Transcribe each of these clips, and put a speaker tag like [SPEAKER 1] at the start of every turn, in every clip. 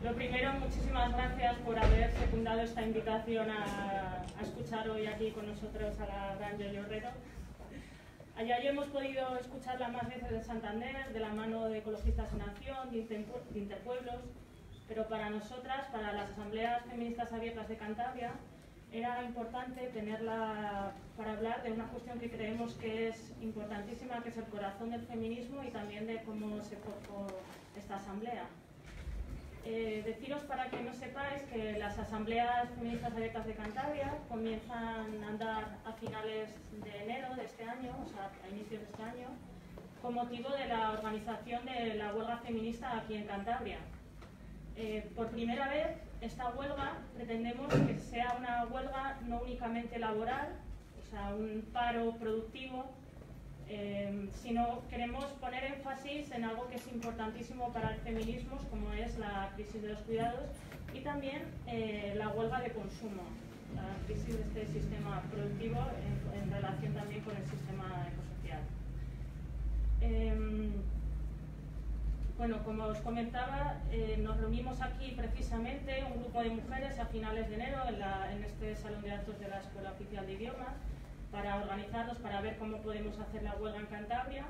[SPEAKER 1] Lo primero, muchísimas gracias por haber secundado esta invitación a escuchar hoy aquí con nosotros a la gran Yoyo Herrero. Allá hemos podido escucharla más veces en Santander, de la mano de Ecologistas en Acción, de Interpueblos, pero para nosotras, para las Asambleas Feministas Abiertas de Cantabria, era importante tenerla para hablar de una cuestión que creemos que es importantísima, que es el corazón del feminismo y también de cómo se forjó esta asamblea. Deciros, para que no sepáis, que las Asambleas Feministas Abiertas de Cantabria comienzan a andar a finales de enero de este año, o sea, a inicios de este año, con motivo de la organización de la huelga feminista aquí en Cantabria. Por primera vez, esta huelga pretendemos que sea una huelga no únicamente laboral, o sea, un paro productivo, sino queremos poner énfasis en algo que es importantísimo para el feminismo, como es la crisis de los cuidados, y también la huelga de consumo, la crisis de este sistema productivo en relación también con el sistema ecosocial. Bueno, como os comentaba, nos reunimos aquí precisamente un grupo de mujeres a finales de enero en este salón de actos de la Escuela Oficial de Idiomas, para organizarnos, para ver cómo podemos hacer la huelga en Cantabria.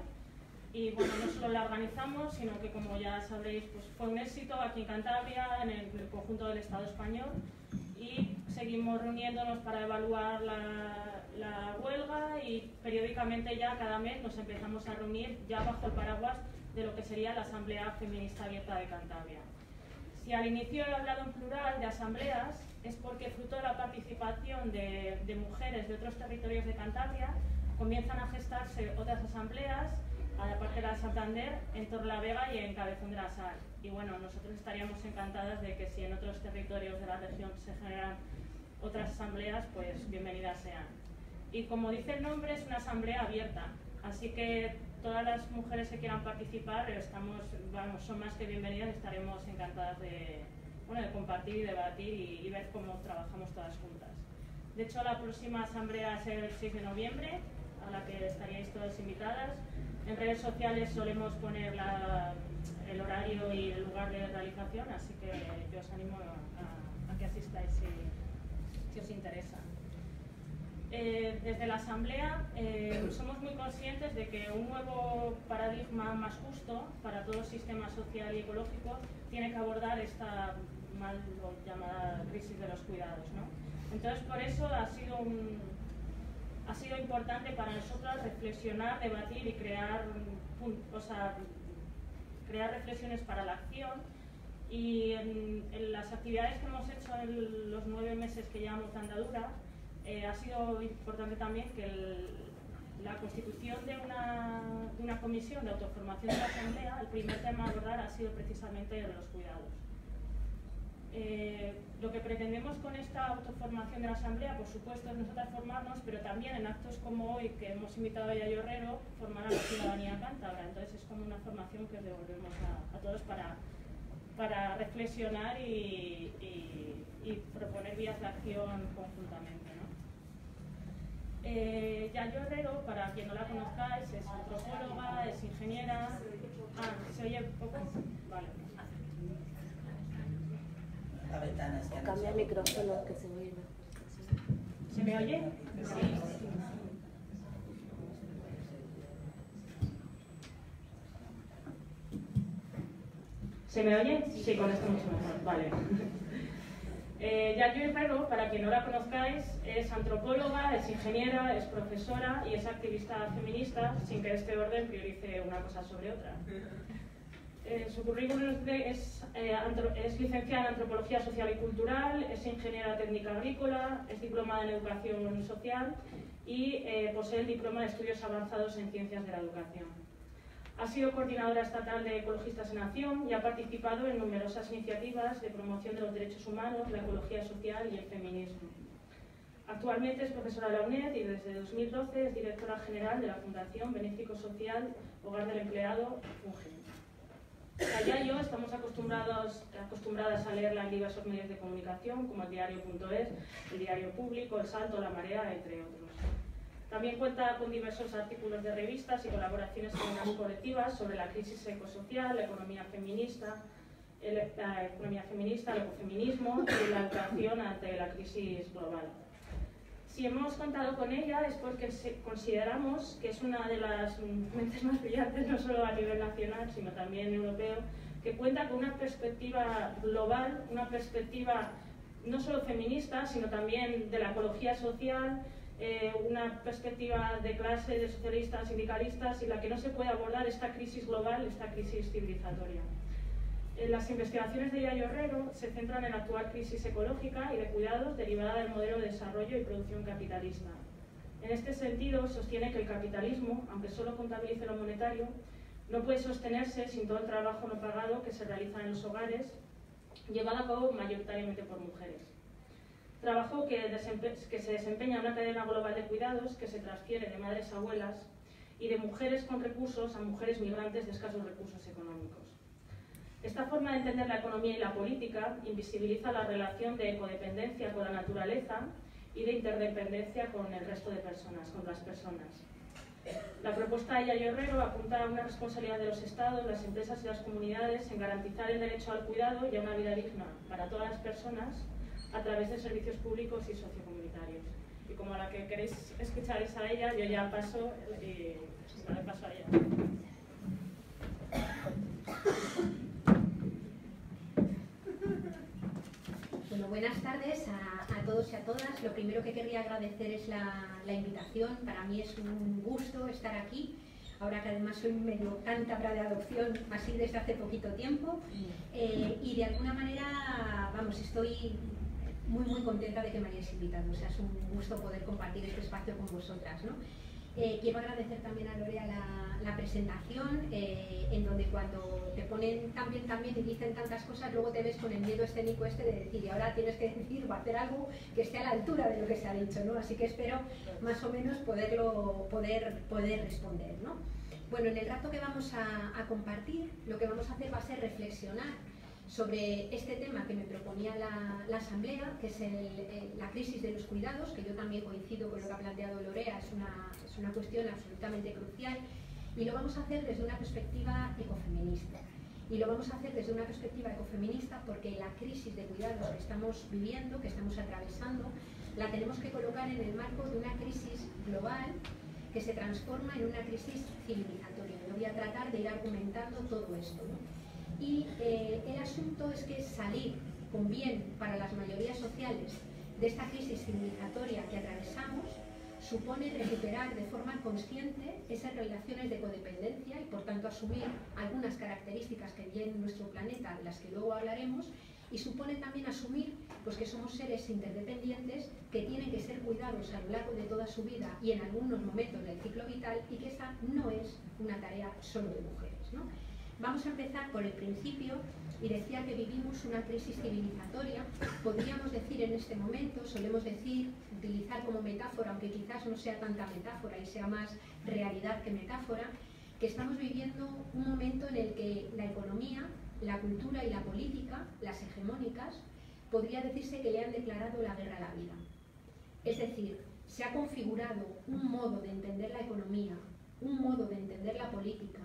[SPEAKER 1] Y bueno, no solo la organizamos, sino que, como ya sabréis, pues fue un éxito aquí en Cantabria, en el conjunto del Estado español, y seguimos reuniéndonos para evaluar la huelga, y periódicamente ya cada mes nos empezamos a reunir ya bajo el paraguas de lo que sería la Asamblea Feminista Abierta de Cantabria. Si al inicio he hablado en plural de asambleas, es porque, fruto de la participación de mujeres de otros territorios de Cantabria, comienzan a gestarse otras asambleas, aparte de la Santander, en Torrelavega y en Cabezón de la Sal. Y bueno, nosotros estaríamos encantadas de que, si en otros territorios de la región se generan otras asambleas, pues bienvenidas sean. Y como dice el nombre, es una asamblea abierta, así que todas las mujeres que quieran participar son más que bienvenidas. Estaremos encantadas de compartir y debatir y ver cómo trabajamos todas juntas. De hecho, la próxima asamblea es el 6 de noviembre, a la que estaríais todas invitadas. En redes sociales solemos poner el horario y el lugar de realización, así que yo os animo a que asistáis si os interesa. Desde la Asamblea somos muy conscientes de que un nuevo paradigma más justo para todo el sistema social y ecológico tiene que abordar esta mal llamada crisis de los cuidados, ¿no? Entonces, por eso ha sido importante para nosotras reflexionar, debatir y crear reflexiones para la acción. Y en las actividades que hemos hecho en los 9 meses que llevamos de andadura, ha sido importante también que la constitución de una comisión de autoformación de la Asamblea, el primer tema a abordar ha sido precisamente los cuidados. Lo que pretendemos con esta autoformación de la Asamblea, por supuesto, es nosotras formarnos, pero también en actos como hoy, que hemos invitado a Yoyo Herrero, formar a la ciudadanía cántabra. Entonces es como una formación que os devolvemos a todos para reflexionar y proponer vías de acción conjuntamente, ¿no? Yoyo Herrero, para quien no la conozcáis, es antropóloga, es ingeniera. ¿Se oye poco? Vale.
[SPEAKER 2] La ventana está.
[SPEAKER 3] Cambia el micrófono, que se oye.
[SPEAKER 1] ¿Se me oye? Sí. ¿Se me oye? Sí, con esto mucho mejor. Vale. Yoyo Herrero, para quien no la conozcáis, es antropóloga, es ingeniera, es profesora y es activista feminista, sin que este orden priorice una cosa sobre otra. Su currículum es licenciada en Antropología Social y Cultural, es ingeniera técnica agrícola, es diplomada en Educación Social y posee el diploma de Estudios Avanzados en Ciencias de la Educación. Ha sido coordinadora estatal de Ecologistas en Acción y ha participado en numerosas iniciativas de promoción de los derechos humanos, la ecología social y el feminismo. Actualmente es profesora de la UNED y desde 2012 es directora general de la Fundación Benéfico Social Hogar del Empleado, FUNGE. Allá yo estamos acostumbradas a leerla en diversos medios de comunicación, como el diario.es, el Diario Público, El Salto, La Marea, entre otros. También cuenta con diversos artículos de revistas y colaboraciones con las colectivas sobre la crisis ecosocial, la economía feminista, la economía feminista, el ecofeminismo y la educación ante la crisis global. Si hemos contado con ella es porque consideramos que es una de las mentes más brillantes, no solo a nivel nacional, sino también europeo, que cuenta con una perspectiva global, una perspectiva no solo feminista, sino también de la ecología social, una perspectiva de clase, de socialistas, sindicalistas, y la que no se puede abordar esta crisis global, esta crisis civilizatoria. Las investigaciones de Yayo Herrero se centran en la actual crisis ecológica y de cuidados derivada del modelo de desarrollo y producción capitalista. En este sentido, sostiene que el capitalismo, aunque solo contabilice lo monetario, no puede sostenerse sin todo el trabajo no pagado que se realiza en los hogares, llevado a cabo mayoritariamente por mujeres. Trabajo que se desempeña en una cadena global de cuidados que se transfiere de madres a abuelas y de mujeres con recursos a mujeres migrantes de escasos recursos económicos. Esta forma de entender la economía y la política invisibiliza la relación de codependencia con la naturaleza y de interdependencia con el resto de personas, con las personas. La propuesta de Yayo Herrero apunta a una responsabilidad de los Estados, las empresas y las comunidades en garantizar el derecho al cuidado y a una vida digna para todas las personas a través de servicios públicos y sociocomunitarios. Y como a la que queréis escuchar es a ella, yo ya paso y le paso a ella.
[SPEAKER 4] Bueno, buenas tardes a todos y a todas. Lo primero que querría agradecer es la invitación. Para mí es un gusto estar aquí, ahora que además soy medio cántabra de adopción, así desde hace poquito tiempo. Y de alguna manera, vamos, estoy muy contenta de que me hayáis invitado. O sea, es un gusto poder compartir este espacio con vosotras, ¿no? Quiero agradecer también a Lorea la presentación, en donde cuando te ponen tan bien y dicen tantas cosas, luego te ves con el miedo escénico este de decir, y ahora tienes que decir o hacer algo que esté a la altura de lo que se ha dicho, ¿no? Así que espero más o menos poder responder, ¿no? Bueno, en el rato que vamos a compartir, lo que vamos a hacer va a ser reflexionar sobre este tema que me proponía la Asamblea, que es la crisis de los cuidados, que yo también coincido con lo que ha planteado Lorea, es una cuestión absolutamente crucial, y lo vamos a hacer desde una perspectiva ecofeminista. Y lo vamos a hacer desde una perspectiva ecofeminista porque la crisis de cuidados que estamos viviendo, que estamos atravesando, la tenemos que colocar en el marco de una crisis global que se transforma en una crisis civilizatoria. Yo voy a tratar de ir argumentando todo esto, ¿no? Y el asunto es que salir con bien para las mayorías sociales de esta crisis civilizatoria que atravesamos supone recuperar de forma consciente esas relaciones de codependencia y por tanto asumir algunas características que tiene nuestro planeta, de las que luego hablaremos, y supone también asumir pues, que somos seres interdependientes que tienen que ser cuidados a lo largo de toda su vida y en algunos momentos del ciclo vital, y que esa no es una tarea solo de mujeres, ¿no? Vamos a empezar por el principio, y decía que vivimos una crisis civilizatoria. Podríamos decir en este momento, solemos decir, utilizar como metáfora, aunque quizás no sea tanta metáfora y sea más realidad que metáfora, que estamos viviendo un momento en el que la economía, la cultura y la política, las hegemónicas, podría decirse que le han declarado la guerra a la vida. Es decir, se ha configurado un modo de entender la economía, un modo de entender la política,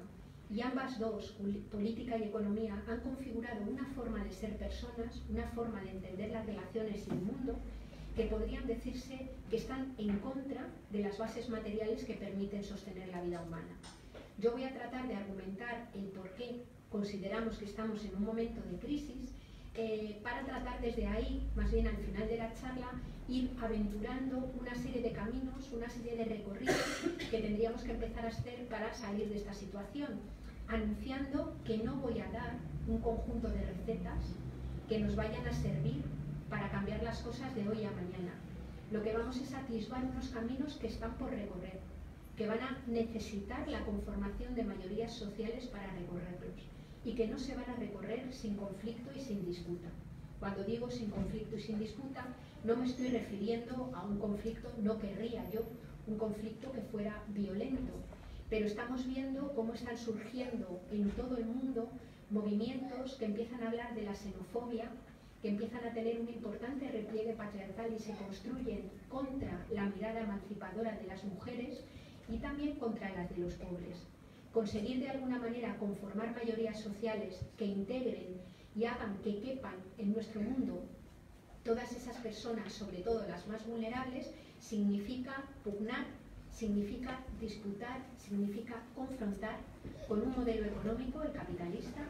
[SPEAKER 4] y ambas dos, política y economía, han configurado una forma de ser personas, una forma de entender las relaciones y el mundo, que podrían decirse que están en contra de las bases materiales que permiten sostener la vida humana. Yo voy a tratar de argumentar el por qué consideramos que estamos en un momento de crisis, para tratar desde ahí, más bien al final de la charla, ir aventurando una serie de caminos, una serie de recorridos que tendríamos que empezar a hacer para salir de esta situación, anunciando que no voy a dar un conjunto de recetas que nos vayan a servir para cambiar las cosas de hoy a mañana. Lo que vamos es a atisbar unos caminos que están por recorrer, que van a necesitar la conformación de mayorías sociales para recorrerlos, y que no se van a recorrer sin conflicto y sin disputa. Cuando digo sin conflicto y sin disputa, no me estoy refiriendo a un conflicto, no querría yo, un conflicto que fuera violento, pero estamos viendo cómo están surgiendo en todo el mundo movimientos que empiezan a hablar de la xenofobia, que empiezan a tener un importante repliegue patriarcal y se construyen contra la mirada emancipadora de las mujeres y también contra las de los pobres. Conseguir de alguna manera conformar mayorías sociales que integren y hagan que quepan en nuestro mundo todas esas personas, sobre todo las más vulnerables, significa pugnar, significa disputar, significa confrontar con un modelo económico, el capitalista,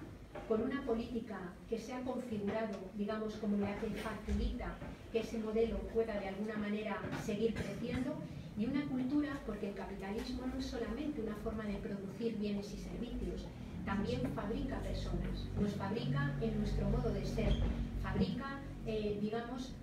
[SPEAKER 4] con una política que se ha configurado, digamos, como la que facilita que ese modelo pueda de alguna manera seguir creciendo, y una cultura, porque el capitalismo no es solamente una forma de producir bienes y servicios, también fabrica personas, nos fabrica en nuestro modo de ser, fabrica, digamos,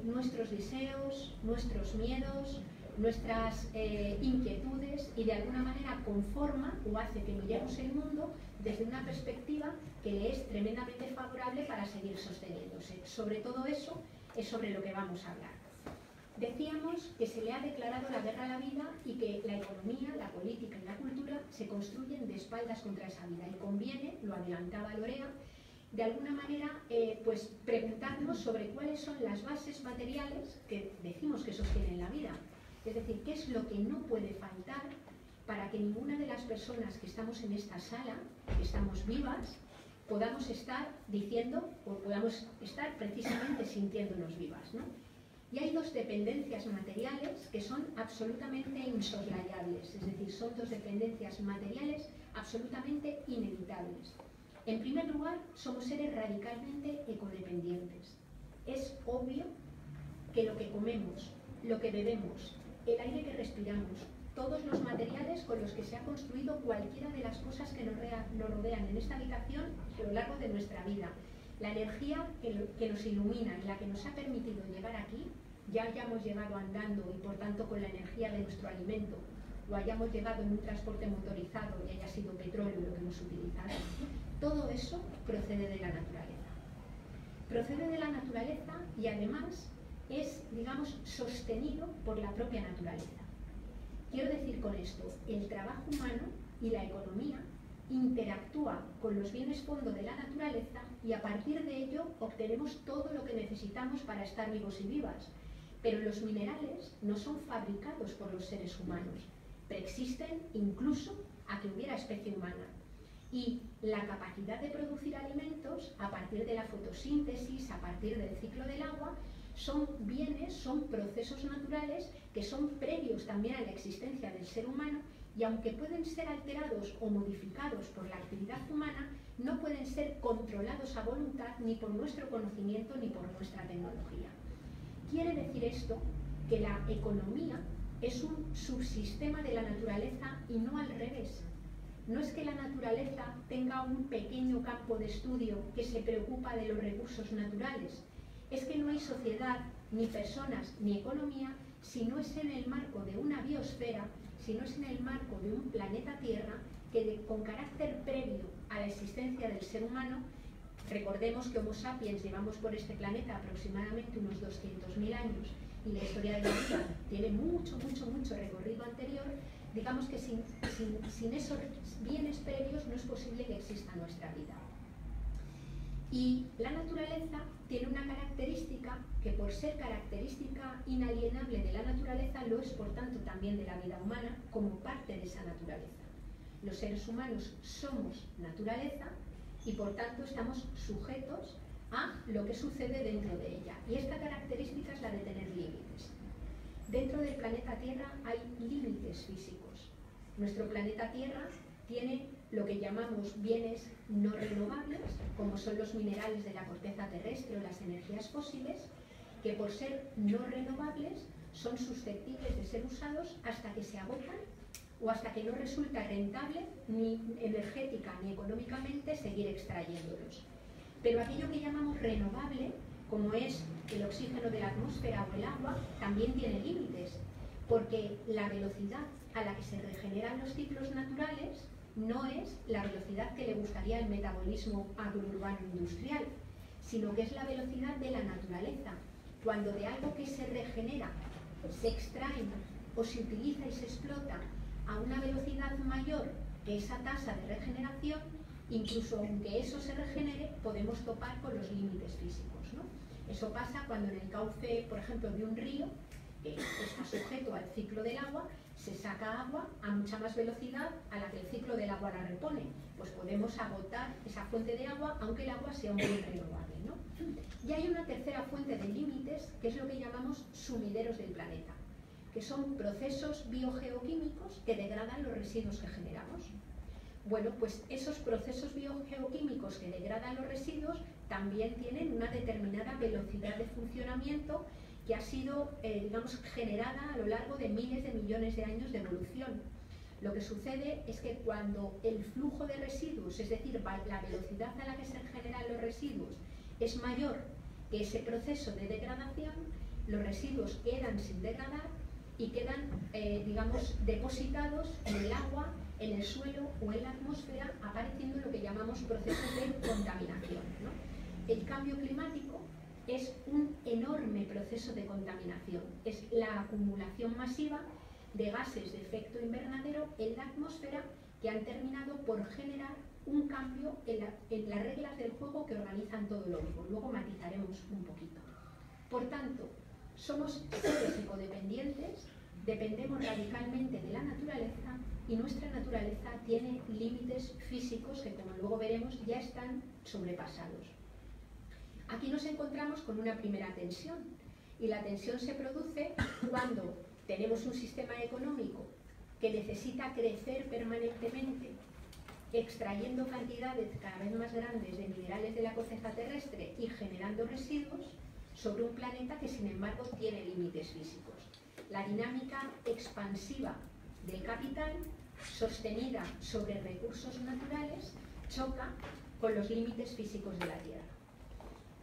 [SPEAKER 4] nuestros deseos, nuestros miedos, nuestras inquietudes, y de alguna manera conforma o hace que miremos el mundo desde una perspectiva que le es tremendamente favorable para seguir sosteniéndose. Sobre todo eso es sobre lo que vamos a hablar. Decíamos que se le ha declarado la guerra a la vida y que la economía, la política y la cultura se construyen de espaldas contra esa vida, y conviene, lo adelantaba Lorea, de alguna manera pues preguntarnos sobre cuáles son las bases materiales que decimos que sostienen la vida. Es decir, qué es lo que no puede faltar para que ninguna de las personas que estamos en esta sala, que estamos vivas, podamos estar diciendo o podamos estar precisamente sintiéndonos vivas, ¿no? Y hay dos dependencias materiales que son absolutamente insoslayables, es decir, son dos dependencias materiales absolutamente inevitables. En primer lugar, somos seres radicalmente ecodependientes. Es obvio que lo que comemos, lo que bebemos, el aire que respiramos, todos los materiales con los que se ha construido cualquiera de las cosas que nos rodean en esta habitación a lo largo de nuestra vida, la energía que nos ilumina y la que nos ha permitido llegar aquí, ya hayamos llegado andando y por tanto con la energía de nuestro alimento, o hayamos llegado en un transporte motorizado y haya sido petróleo lo que hemos utilizado, todo eso procede de la naturaleza. Procede de la naturaleza y además es, digamos, sostenido por la propia naturaleza. Quiero decir con esto, el trabajo humano y la economía interactúa con los bienes fondo de la naturaleza y a partir de ello obtenemos todo lo que necesitamos para estar vivos y vivas. Pero los minerales no son fabricados por los seres humanos, preexisten incluso a que hubiera especie humana. Y la capacidad de producir alimentos a partir de la fotosíntesis, a partir del ciclo del agua, son bienes, son procesos naturales que son previos también a la existencia del ser humano, y aunque pueden ser alterados o modificados por la actividad humana, no pueden ser controlados a voluntad ni por nuestro conocimiento ni por nuestra tecnología. Quiere decir esto que la economía es un subsistema de la naturaleza y no al revés. No es que la naturaleza tenga un pequeño campo de estudio que se preocupa de los recursos naturales. Es que no hay sociedad, ni personas, ni economía, si no es en el marco de una biosfera, si no es en el marco de un planeta Tierra que con carácter previo a la existencia del ser humano, recordemos que Homo sapiens llevamos por este planeta aproximadamente unos 200.000 años y la historia de la vida tiene mucho recorrido anterior, digamos que sin esos bienes previos no es posible que exista nuestra vida. Y la naturaleza tiene una característica que, por ser característica inalienable de la naturaleza, lo es por tanto también de la vida humana como parte de esa naturaleza. Los seres humanos somos naturaleza y por tanto estamos sujetos a lo que sucede dentro de ella. Y esta característica es la de tener límites. Dentro del planeta Tierra hay límites físicos. Nuestro planeta Tierra tiene lo que llamamos bienes no renovables, como son los minerales de la corteza terrestre o las energías fósiles, que por ser no renovables son susceptibles de ser usados hasta que se agotan o hasta que no resulta rentable ni energética ni económicamente seguir extrayéndolos. Pero aquello que llamamos renovable, como es el oxígeno de la atmósfera o el agua, también tiene límites, porque la velocidad a la que se regeneran los ciclos naturales no es la velocidad que le gustaría el metabolismo agrourbano industrial, sino que es la velocidad de la naturaleza. Cuando de algo que se regenera se extrae o se utiliza y se explota a una velocidad mayor que esa tasa de regeneración, incluso aunque eso se regenere, podemos topar con los límites físicos, ¿no? Eso pasa cuando en el cauce, por ejemplo, de un río, que está sujeto al ciclo del agua, se saca agua a mucha más velocidad a la que el ciclo del agua la repone. Pues podemos agotar esa fuente de agua, aunque el agua sea un bien renovable, ¿no? Y hay una tercera fuente de límites, que es lo que llamamos sumideros del planeta, que son procesos biogeoquímicos que degradan los residuos que generamos. Bueno, pues esos procesos biogeoquímicos que degradan los residuos también tienen una determinada velocidad de funcionamiento que ha sido, digamos, generada a lo largo de miles de millones de años de evolución. Lo que sucede es que cuando el flujo de residuos, es decir, la velocidad a la que se generan los residuos, es mayor que ese proceso de degradación, los residuos quedan sin degradar y quedan, digamos, depositados en el agua, en el suelo o en la atmósfera, apareciendo lo que llamamos procesos de contaminación, ¿no? El cambio climático es un enorme proceso de contaminación, es la acumulación masiva de gases de efecto invernadero en la atmósfera que han terminado por generar un cambio en las reglas del juego que organizan todo lo vivo. Luego matizaremos un poquito. Por tanto, somos seres ecodependientes, dependemos radicalmente de la naturaleza y nuestra naturaleza tiene límites físicos que, como luego veremos, ya están sobrepasados. Aquí nos encontramos con una primera tensión, y la tensión se produce cuando tenemos un sistema económico que necesita crecer permanentemente, extrayendo cantidades cada vez más grandes de minerales de la corteza terrestre y generando residuos sobre un planeta que, sin embargo, tiene límites físicos. La dinámica expansiva del capital, sostenida sobre recursos naturales, choca con los límites físicos de la Tierra.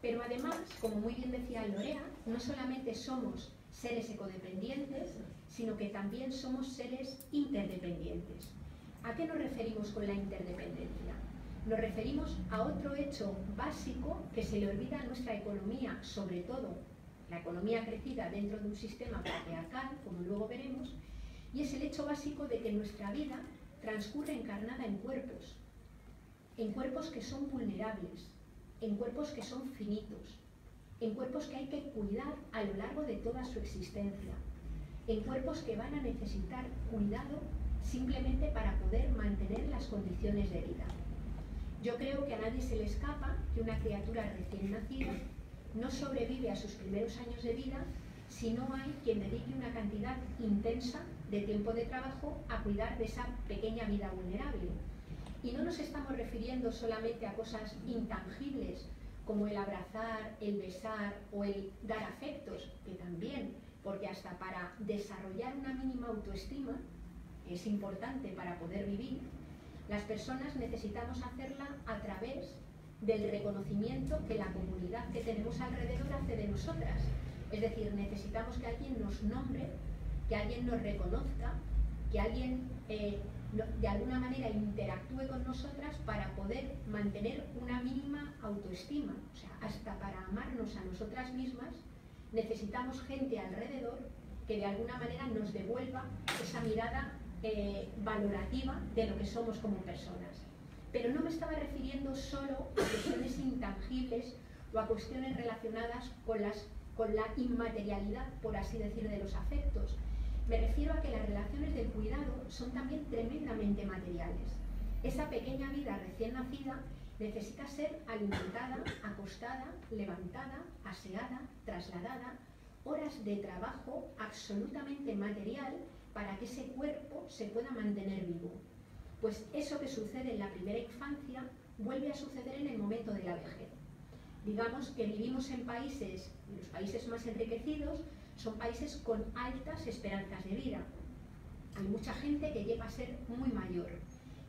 [SPEAKER 4] Pero además, como muy bien decía Lorea, no solamente somos seres ecodependientes, sino que también somos seres interdependientes. ¿A qué nos referimos con la interdependencia? Nos referimos a otro hecho básico que se le olvida a nuestra economía, sobre todo la economía crecida dentro de un sistema patriarcal, como luego veremos, y es el hecho básico de que nuestra vida transcurre encarnada en cuerpos que son vulnerables, en cuerpos que son finitos, en cuerpos que hay que cuidar a lo largo de toda su existencia, en cuerpos que van a necesitar cuidado simplemente para poder mantener las condiciones de vida. Yo creo que a nadie se le escapa que una criatura recién nacida no sobrevive a sus primeros años de vida si no hay quien dedique una cantidad intensa de tiempo de trabajo a cuidar de esa pequeña vida vulnerable. Y no nos estamos refiriendo solamente a cosas intangibles como el abrazar, el besar o el dar afectos, que también, porque hasta para desarrollar una mínima autoestima, que es importante para poder vivir, las personas necesitamos hacerla a través del reconocimiento que la comunidad que tenemos alrededor hace de nosotras. Es decir, necesitamos que alguien nos nombre, que alguien nos reconozca, que alguien de alguna manera interactúe con nosotras para poder mantener una mínima autoestima. O sea, hasta para amarnos a nosotras mismas necesitamos gente alrededor que de alguna manera nos devuelva esa mirada valorativa de lo que somos como personas. Pero no me estaba refiriendo solo a cuestiones intangibles o a cuestiones relacionadas con la inmaterialidad, por así decir, de los afectos. Me refiero a que las relaciones del cuidado son también tremendamente materiales. Esa pequeña vida recién nacida necesita ser alimentada, acostada, levantada, aseada, trasladada, horas de trabajo absolutamente material para que ese cuerpo se pueda mantener vivo. Pues eso que sucede en la primera infancia vuelve a suceder en el momento de la vejez. Digamos que vivimos en países, los países más enriquecidos, son países con altas esperanzas de vida. Hay mucha gente que llega a ser muy mayor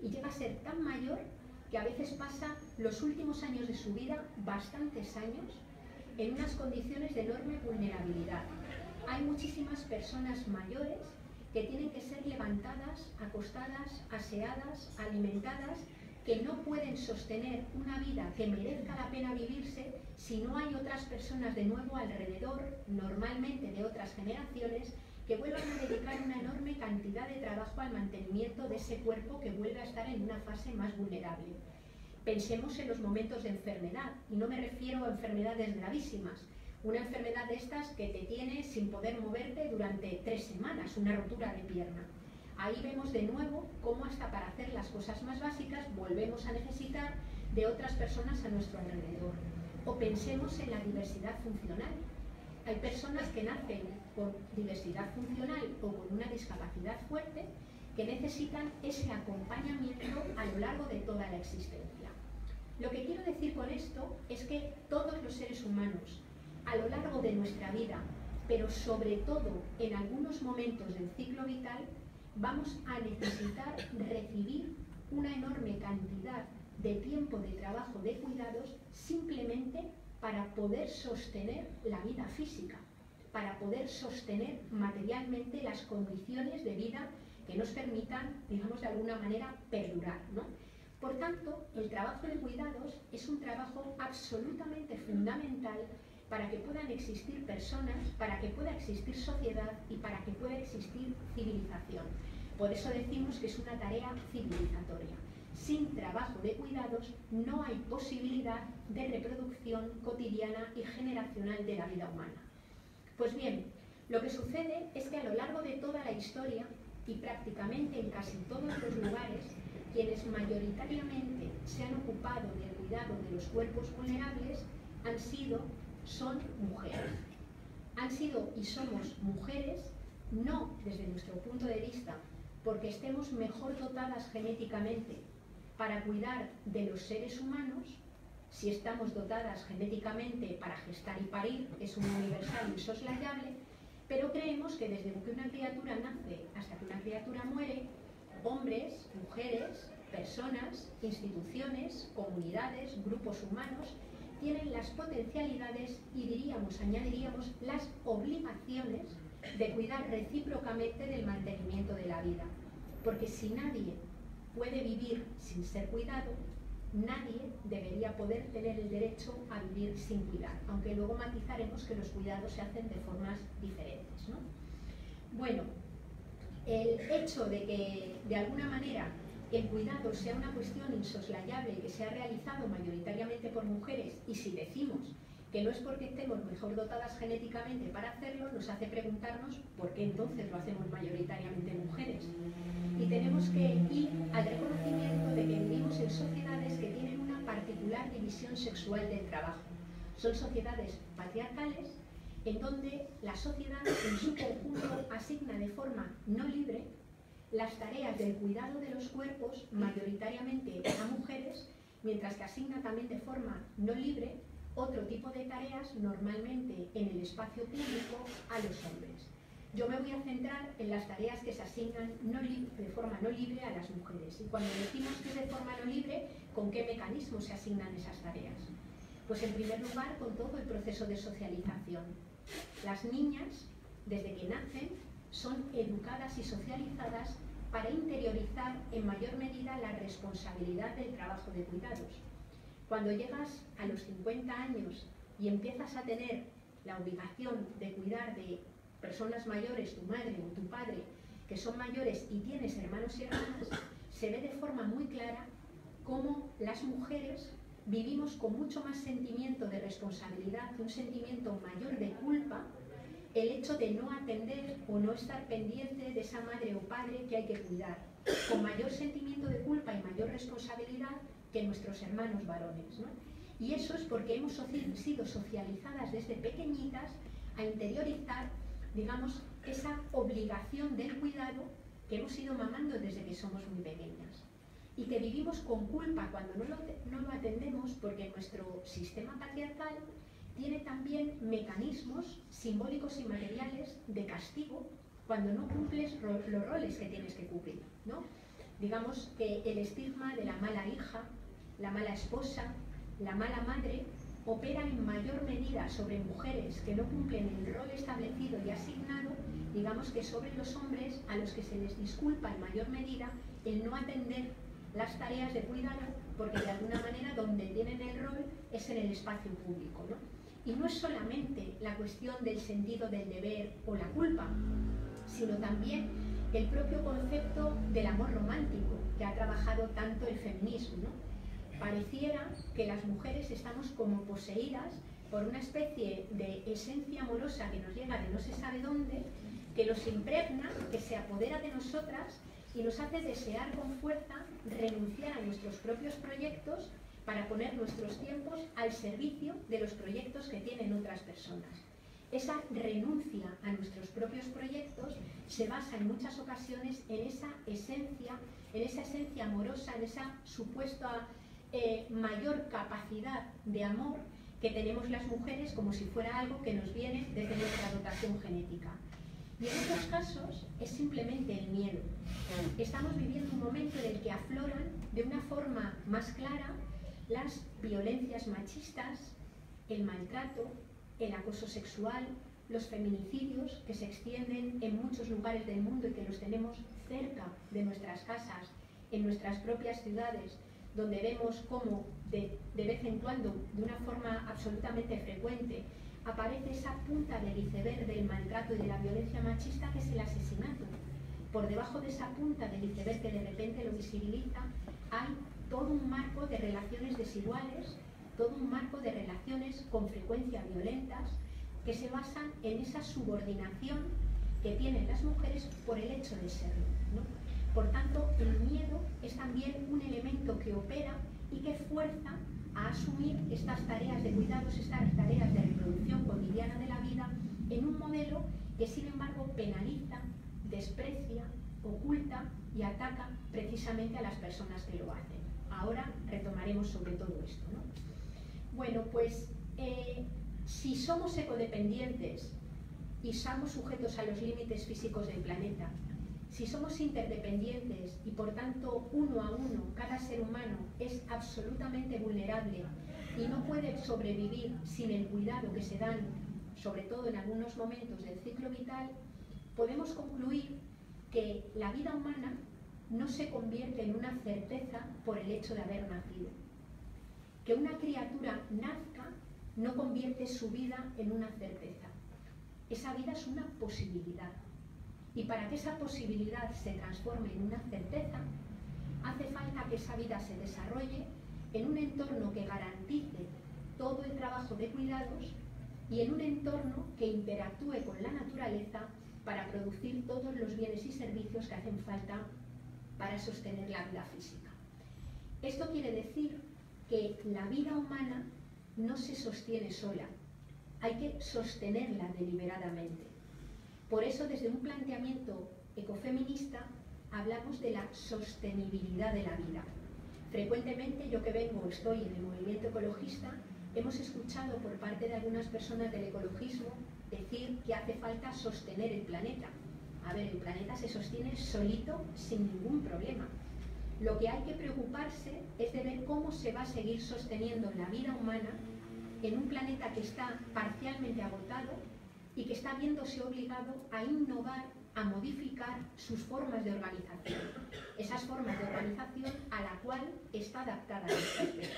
[SPEAKER 4] y llega a ser tan mayor que a veces pasa los últimos años de su vida, bastantes años, en unas condiciones de enorme vulnerabilidad. Hay muchísimas personas mayores que tienen que ser levantadas, acostadas, aseadas, alimentadas, que no pueden sostener una vida que merezca la pena vivirse si no hay otras personas de nuevo alrededor, normalmente de otras generaciones, que vuelvan a dedicar una enorme cantidad de trabajo al mantenimiento de ese cuerpo que vuelve a estar en una fase más vulnerable. Pensemos en los momentos de enfermedad, y no me refiero a enfermedades gravísimas, Una enfermedad de estas que te tiene sin poder moverte durante 3 semanas, una rotura de pierna. Ahí vemos de nuevo cómo hasta para hacer las cosas más básicas volvemos a necesitar de otras personas a nuestro alrededor. O pensemos en la diversidad funcional. Hay personas que nacen con diversidad funcional o con una discapacidad fuerte que necesitan ese acompañamiento a lo largo de toda la existencia. Lo que quiero decir con esto es que todos los seres humanos, a lo largo de nuestra vida, pero sobre todo en algunos momentos del ciclo vital, vamos a necesitar recibir una enorme cantidad de tiempo de trabajo de cuidados simplemente para poder sostener la vida física, para poder sostener materialmente las condiciones de vida que nos permitan, digamos, de alguna manera perdurar, ¿no? Por tanto, el trabajo de cuidados es un trabajo absolutamente fundamental para que puedan existir personas, para que pueda existir sociedad y para que pueda existir civilización. Por eso decimos que es una tarea civilizatoria. Sin trabajo de cuidados no hay posibilidad de reproducción cotidiana y generacional de la vida humana. Pues bien, lo que sucede es que a lo largo de toda la historia y prácticamente en casi todos los lugares, quienes mayoritariamente se han ocupado del cuidado de los cuerpos vulnerables son mujeres. Han sido y somos mujeres, no desde nuestro punto de vista, porque estemos mejor dotadas genéticamente para cuidar de los seres humanos. Si estamos dotadas genéticamente para gestar y parir, es un universal insoslayable, pero creemos que desde que una criatura nace hasta que una criatura muere, hombres, mujeres, personas, instituciones, comunidades, grupos humanos, tienen las potencialidades y añadiríamos las obligaciones de cuidar recíprocamente del mantenimiento de la vida. Porque si nadie puede vivir sin ser cuidado, nadie debería poder tener el derecho a vivir sin cuidar, aunque luego matizaremos que los cuidados se hacen de formas diferentes, ¿no? Bueno, el hecho de que de alguna manera el cuidado sea una cuestión insoslayable y que sea realizado mayoritariamente por mujeres, y si decimos que no es porque estemos mejor dotadas genéticamente para hacerlo, nos hace preguntarnos por qué entonces lo hacemos mayoritariamente mujeres. Y tenemos que ir al reconocimiento de que vivimos en sociedades que tienen una particular división sexual del trabajo. Son sociedades patriarcales en donde la sociedad en su conjunto asigna de forma no libre las tareas del cuidado de los cuerpos mayoritariamente a mujeres, mientras que asigna también de forma no libre otro tipo de tareas, normalmente en el espacio público, a los hombres. Yo me voy a centrar en las tareas que se asignan de forma no libre a las mujeres. Y cuando decimos que es de forma no libre, ¿con qué mecanismos se asignan esas tareas? Pues en primer lugar, con todo el proceso de socialización. Las niñas, desde que nacen, son educadas y socializadas para interiorizar en mayor medida la responsabilidad del trabajo de cuidados. Cuando llegas a los 50 años y empiezas a tener la obligación de cuidar de personas mayores, tu madre o tu padre, que son mayores y tienes hermanos y hermanas, se ve de forma muy clara cómo las mujeres vivimos con mucho más sentimiento de responsabilidad, un sentimiento mayor de culpa, el hecho de no atender o no estar pendiente de esa madre o padre que hay que cuidar, con mayor sentimiento de culpa y mayor responsabilidad que nuestros hermanos varones, ¿no? Y eso es porque hemos sido socializadas desde pequeñitas a interiorizar, digamos, esa obligación del cuidado que hemos ido mamando desde que somos muy pequeñas. Y que vivimos con culpa cuando no lo atendemos, porque nuestro sistema patriarcal tiene también mecanismos simbólicos y materiales de castigo cuando no cumples los roles que tienes que cumplir, ¿no? Digamos que el estigma de la mala hija, la mala esposa, la mala madre, opera en mayor medida sobre mujeres que no cumplen el rol establecido y asignado, digamos que sobre los hombres a los que se les disculpa en mayor medida el no atender las tareas de cuidado, porque de alguna manera donde tienen el rol es en el espacio público, ¿no? Y no es solamente la cuestión del sentido del deber o la culpa, sino también el propio concepto del amor romántico que ha trabajado tanto el feminismo, ¿no? Pareciera que las mujeres estamos como poseídas por una especie de esencia amorosa que nos llega de no se sabe dónde, que nos impregna, que se apodera de nosotras y nos hace desear con fuerza renunciar a nuestros propios proyectos para poner nuestros tiempos al servicio de los proyectos que tienen otras personas. Esa renuncia a nuestros propios proyectos se basa en muchas ocasiones en esa esencia amorosa, en esa supuesta mayor capacidad de amor que tenemos las mujeres, como si fuera algo que nos viene desde nuestra dotación genética. Y en estos casos es simplemente el miedo. Estamos viviendo un momento en el que afloran de una forma más clara las violencias machistas, el maltrato, el acoso sexual, los feminicidios que se extienden en muchos lugares del mundo y que los tenemos cerca de nuestras casas, en nuestras propias ciudades, donde vemos cómo de vez en cuando, de una forma absolutamente frecuente, aparece esa punta del iceberg del maltrato y de la violencia machista, que es el asesinato. Por debajo de esa punta del iceberg que de repente lo visibiliza, hay todo un marco de relaciones desiguales, todo un marco de relaciones con frecuencia violentas, que se basan en esa subordinación que tienen las mujeres por el hecho de serlo, ¿no? Por tanto, el miedo es también un elemento que opera y que fuerza a asumir estas tareas de cuidados, estas tareas de reproducción cotidiana de la vida, en un modelo que sin embargo penaliza, desprecia, oculta y ataca precisamente a las personas que lo hacen. Ahora retomaremos sobre todo esto, ¿no? Bueno, pues si somos ecodependientes y somos sujetos a los límites físicos del planeta, si somos interdependientes y por tanto uno a uno cada ser humano es absolutamente vulnerable y no puede sobrevivir sin el cuidado que se dan, sobre todo en algunos momentos del ciclo vital, podemos concluir que la vida humana no se convierte en una certeza por el hecho de haber nacido. Que una criatura nazca no convierte su vida en una certeza. Esa vida es una posibilidad. Y para que esa posibilidad se transforme en una certeza, hace falta que esa vida se desarrolle en un entorno que garantice todo el trabajo de cuidados y en un entorno que interactúe con la naturaleza para producir todos los bienes y servicios que hacen falta para sostener la vida física. Esto quiere decir que la vida humana no se sostiene sola, hay que sostenerla deliberadamente. Por eso, desde un planteamiento ecofeminista, hablamos de la sostenibilidad de la vida. Frecuentemente, yo que estoy en el movimiento ecologista, hemos escuchado por parte de algunas personas del ecologismo decir que hace falta sostener el planeta. A ver, el planeta se sostiene solito, sin ningún problema. Lo que hay que preocuparse es de ver cómo se va a seguir sosteniendo la vida humana en un planeta que está parcialmente agotado y que está viéndose obligado a innovar, a modificar sus formas de organización. Esas formas de organización a la cual está adaptada nuestra especie.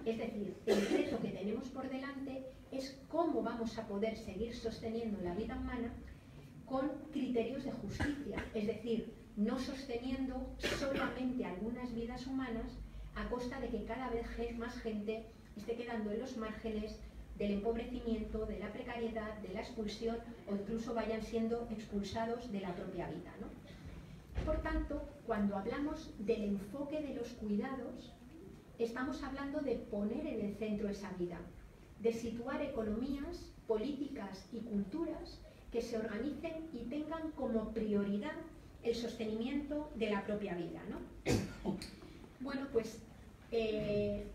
[SPEAKER 4] Es decir, el reto que tenemos por delante es cómo vamos a poder seguir sosteniendo la vida humana con criterios de justicia, es decir, no sosteniendo solamente algunas vidas humanas a costa de que cada vez más gente esté quedando en los márgenes del empobrecimiento, de la precariedad, de la expulsión o incluso vayan siendo expulsados de la propia vida, ¿no? Por tanto, cuando hablamos del enfoque de los cuidados, estamos hablando de poner en el centro esa vida, de situar economías, políticas y culturas que se organicen y tengan como prioridad el sostenimiento de la propia vida, ¿no? Bueno, pues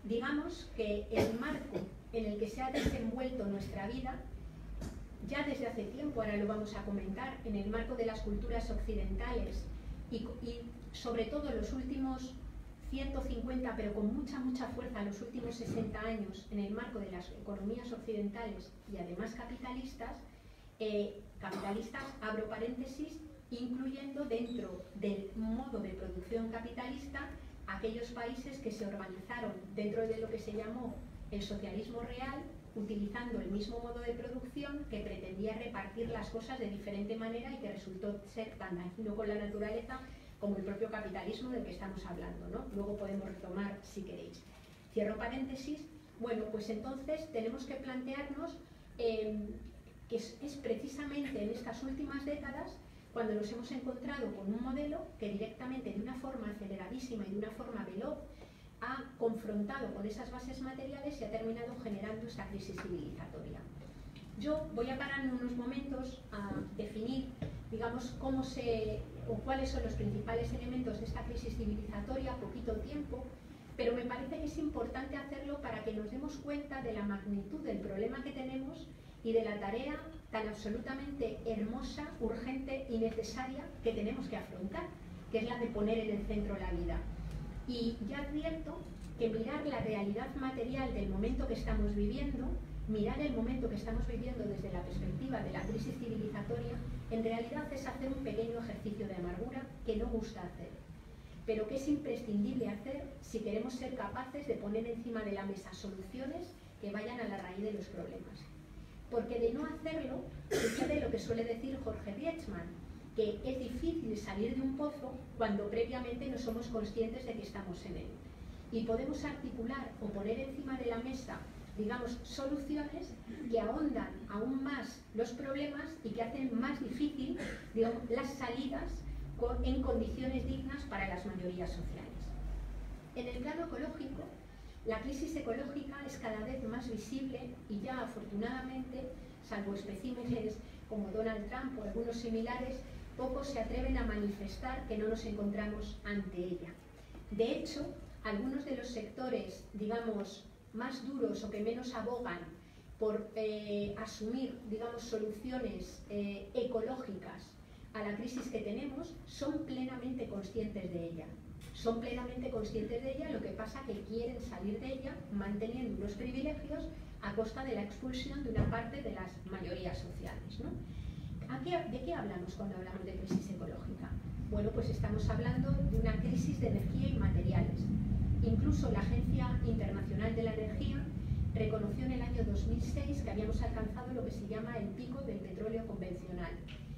[SPEAKER 4] digamos que el marco en el que se ha desenvuelto nuestra vida, ya desde hace tiempo, ahora lo vamos a comentar, en el marco de las culturas occidentales y sobre todo en los últimos 150, pero con mucha fuerza, los últimos 60 años, en el marco de las economías occidentales y además capitalistas, abro paréntesis, incluyendo dentro del modo de producción capitalista aquellos países que se organizaron dentro de lo que se llamó el socialismo real, utilizando el mismo modo de producción que pretendía repartir las cosas de diferente manera y que resultó ser tan dañino con la naturaleza como el propio capitalismo del que estamos hablando, ¿no? Luego podemos retomar si queréis. Cierro paréntesis Bueno, pues entonces tenemos que plantearnos que es precisamente en estas últimas décadas cuando nos hemos encontrado con un modelo que directamente, de una forma aceleradísima y de una forma veloz, ha confrontado con esas bases materiales y ha terminado generando esta crisis civilizatoria. Yo voy a pararme unos momentos a definir, digamos, cuáles son los principales elementos de esta crisis civilizatoria, poquito tiempo, pero me parece que es importante hacerlo para que nos demos cuenta de la magnitud del problema que tenemos y de la tarea tan absolutamente hermosa, urgente y necesaria que tenemos que afrontar, que es la de poner en el centro la vida. Y ya advierto que mirar la realidad material del momento que estamos viviendo, mirar el momento que estamos viviendo desde la perspectiva de la crisis civilizatoria, en realidad es hacer un pequeño ejercicio de amargura que no gusta hacer, pero que es imprescindible hacer si queremos ser capaces de poner encima de la mesa soluciones que vayan a la raíz de los problemas. Porque de no hacerlo, sucede lo que suele decir Jorge Rietzmann, que es difícil salir de un pozo cuando previamente no somos conscientes de que estamos en él. Y podemos articular o poner encima de la mesa, digamos, soluciones que ahondan aún más los problemas y que hacen más difícil, digamos, las salidas en condiciones dignas para las mayorías sociales. En el plano ecológico, la crisis ecológica es cada vez más visible y ya afortunadamente, salvo especímenes como Donald Trump o algunos similares, pocos se atreven a manifestar que no nos encontramos ante ella. De hecho, algunos de los sectores, digamos, más duros o que menos abogan por asumir, digamos, soluciones ecológicas a la crisis que tenemos, son plenamente conscientes de ella. Son plenamente conscientes de ella, lo que pasa que quieren salir de ella manteniendo unos privilegios a costa de la expulsión de una parte de las mayorías sociales, ¿no? ¿De qué hablamos cuando hablamos de crisis ecológica? Bueno, pues estamos hablando de una crisis de energía y materiales. Incluso la Agencia Internacional de la Energía reconoció en el año 2006 que habíamos alcanzado lo que se llama el pico del petróleo convencional.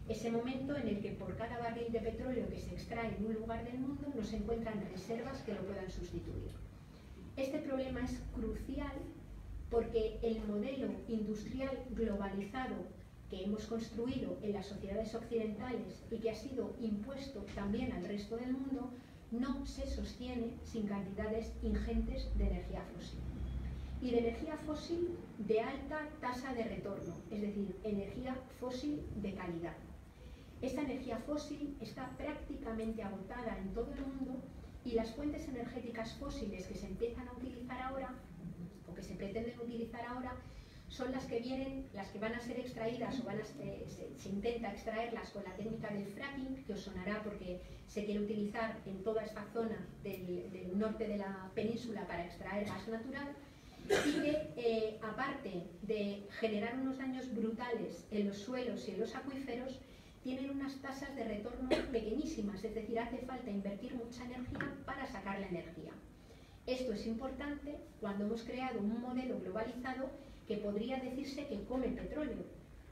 [SPEAKER 4] Ese momento en el que por cada barril de petróleo que se extrae en un lugar del mundo no se encuentran reservas que lo puedan sustituir. Este problema es crucial porque el modelo industrial globalizado que hemos construido en las sociedades occidentales y que ha sido impuesto también al resto del mundo no se sostiene sin cantidades ingentes de energía fósil. Y de energía fósil de alta tasa de retorno, es decir, energía fósil de calidad. Esta energía fósil está prácticamente agotada en todo el mundo y las fuentes energéticas fósiles que se empiezan a utilizar ahora, o que se pretenden utilizar ahora, son las que van a ser extraídas o se intenta extraerlas con la técnica del fracking, que os sonará porque se quiere utilizar en toda esta zona del norte de la península para extraer gas natural, y que aparte de generar unos daños brutales en los suelos y en los acuíferos, tienen unas tasas de retorno pequeñísimas, es decir, hace falta invertir mucha energía para sacar la energía. Esto es importante cuando hemos creado un modelo globalizado que podría decirse que come petróleo.